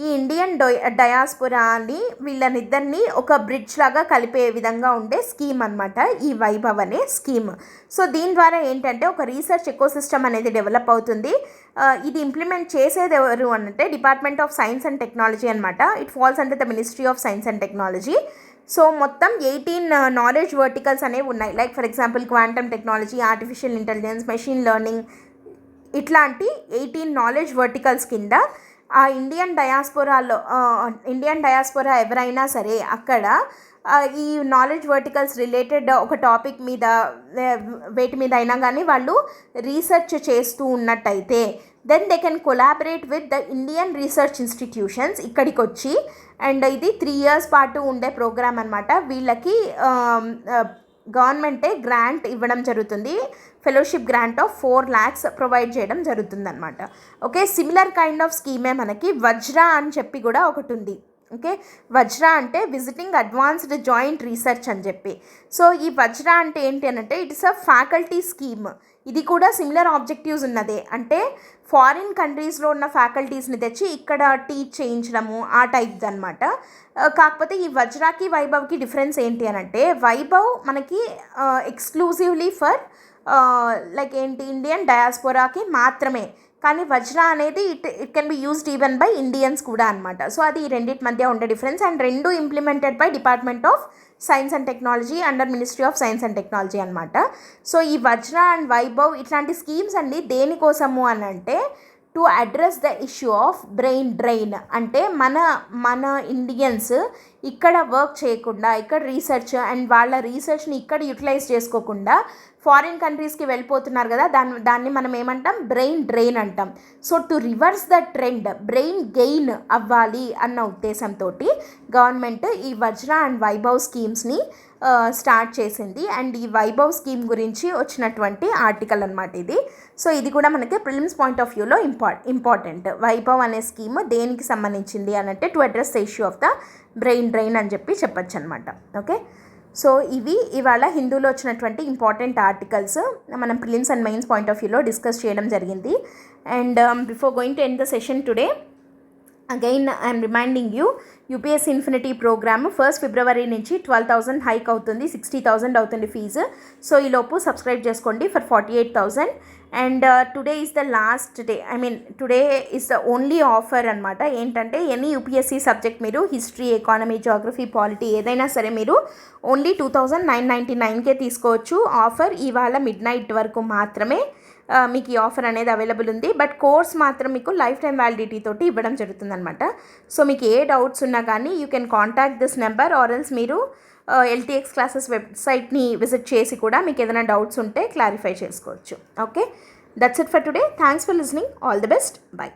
ఈ ఇండియన్ డయాస్పోరాని వీళ్ళనిద్దరినీ ఒక బ్రిడ్జ్ లాగా కలిపే విధంగా ఉండే స్కీమ్ అనమాట ఈ వైభవ్ అనే స్కీమ్. సో దీని ద్వారా ఏంటంటే ఒక రీసెర్చ్ ఎకోసిస్టమ్ అనేది డెవలప్ అవుతుంది. ఇది ఇంప్లిమెంట్ చేసేది ఎవరు అంటే department of science and technology అనమాట. It falls under the ministry of science and technology. So మొత్తం 18 నాలెడ్జ్ వర్టికల్స్ అనేవి ఉన్నాయి. Like for example quantum technology, artificial intelligence, machine learning, ఇట్లాంటి 18 నాలెడ్జ్ వర్టికల్స్ కింద ఆ ఇండియన్ డయాస్పోరా ఎవరైనా సరే అక్కడ ఈ నాలెడ్జ్ వర్టికల్స్ రిలేటెడ్ ఒక టాపిక్ మీద వేటి మీద అయినా కానీ వాళ్ళు రీసెర్చ్ చేస్తూ ఉన్నట్టయితే then they can collaborate with the Indian research institutions ఇక్కడికి వచ్చి. అండ్ ఇది 3 years పాటు ఉండే ప్రోగ్రామ్ అనమాట. వీళ్ళకి గవర్నమెంటే గ్రాంట్ ఇవ్వడం జరుగుతుంది. Fellowship grant of 4 lakhs provide చేయడం జరుగుతుందన్నమాట. ఓకే, సిమిలర్ కైండ్ ఆఫ్ స్కీమే మనకి వజ్రా అని చెప్పి కూడా ఒకటి ఉంది. ఓకే, వజ్రా అంటే విజిటింగ్ అడ్వాన్స్డ్ జాయింట్ రీసెర్చ్ అని చెప్పి. సో ఈ వజ్రా అంటే ఏంటి అంటే ఇట్స్ అ ఫ్యాకల్టీ స్కీమ్. ఇది కూడా సిమిలర్ ఆబ్జెక్టివ్స్ ఉన్నదే. అంటే ఫారిన్ కంట్రీస్లో ఉన్న ఫ్యాకల్టీస్ని తెచ్చి ఇక్కడ టీచ్ చేయించడము ఆ టైప్ది అనమాట. కాకపోతే ఈ వజ్రాకి వైభవ్కి డిఫరెన్స్ ఏంటి అని అంటే వైభవ్ మనకి ఎక్స్క్లూజివ్లీ ఫర్ లైక్ ఏంటి ఇండియన్ డయాస్పోరాకి మాత్రమే, కానీ వజ్రా అనేది it can be used even by Indians కూడా అనమాట. సో అది ఈ రెండింటి మధ్య ఉండే డిఫరెన్స్. అండ్ రెండు implemented by department of science and technology under ministry of science and technology అనమాట. సో ఈ వజ్రా అండ్ వైభవ్ ఇట్లాంటి స్కీమ్స్ అండి దేనికోసము అని అంటే to address the issue of brain drain. అంటే మన ఇండియన్స్ ఇక్కడ వర్క్ చేయకుండా, ఇక్కడ రీసెర్చ్ అండ్ వాళ్ళ రీసెర్చ్ని ఇక్కడ యూటిలైజ్ చేసుకోకుండా ఫారిన్ కంట్రీస్కి వెళ్ళిపోతున్నారు కదా, దాన్ని మనం ఏమంటాం, బ్రెయిన్ డ్రైన్ అంటాం. So to reverse the trend, brain gain అవ్వాలి అన్న ఉద్దేశంతో గవర్నమెంట్ ఈ వజ్రా అండ్ వైభవ్ స్కీమ్స్ని స్టార్ట్ చేసింది. అండ్ ఈ వైభవ్ స్కీమ్ గురించి వచ్చినటువంటి ఆర్టికల్ అనమాట ఇది. సో ఇది కూడా మనకి ప్రిలిమ్స్ పాయింట్ ఆఫ్ వ్యూలో ఇంపార్టెంట్. వైభవ్ అనే స్కీమ్ దేనికి సంబంధించింది అని అంటే to address the issue of the brain drain అని చెప్పచ్చు అనమాట. ఓకే, సో ఇవి ఇవాళ హిందూలో వచ్చినటువంటి ఇంపార్టెంట్ ఆర్టికల్స్ మనం prelims and mains point of వ్యూలో డిస్కస్ చేయడం జరిగింది. And before going to end the session today, again I'm reminding you, UPSC infinity programme 1st February నుంచి 12,000 హైక్ అవుతుంది, 60,000 అవుతుంది ఫీజు. సో ఈలోపు సబ్స్క్రైబ్ చేసుకోండి for 48,000. And today is the last day, today is the only offer అనమాట. ఏంటంటే any UPSC subject మీరు history, economy, geography, polity ఏదైనా సరే మీరు ఓన్లీ 2,999కే తీసుకోవచ్చు. ఆఫర్ ఇవాళ midnight వరకు మాత్రమే మీకు ఈ ఆఫర్ అనేది అవైలబుల్ ఉంది. బట్ కోర్స్ మాత్రం మీకు లైఫ్ టైం వ్యాలిడిటీ తోటి ఇవ్వడం జరుగుతుంది అనమాట. సో మీకు ఏ డౌట్స్ ఉన్నా కానీ you can contact this number or else మీరు ఎల్టీఎక్స్ క్లాసెస్ వెబ్సైట్ని విజిట్ చేసి కూడా మీకు ఏదైనా డౌట్స్ ఉంటే క్లారిఫై చేసుకోవచ్చు. Okay, that's it for today. Thanks for listening. All the best. By.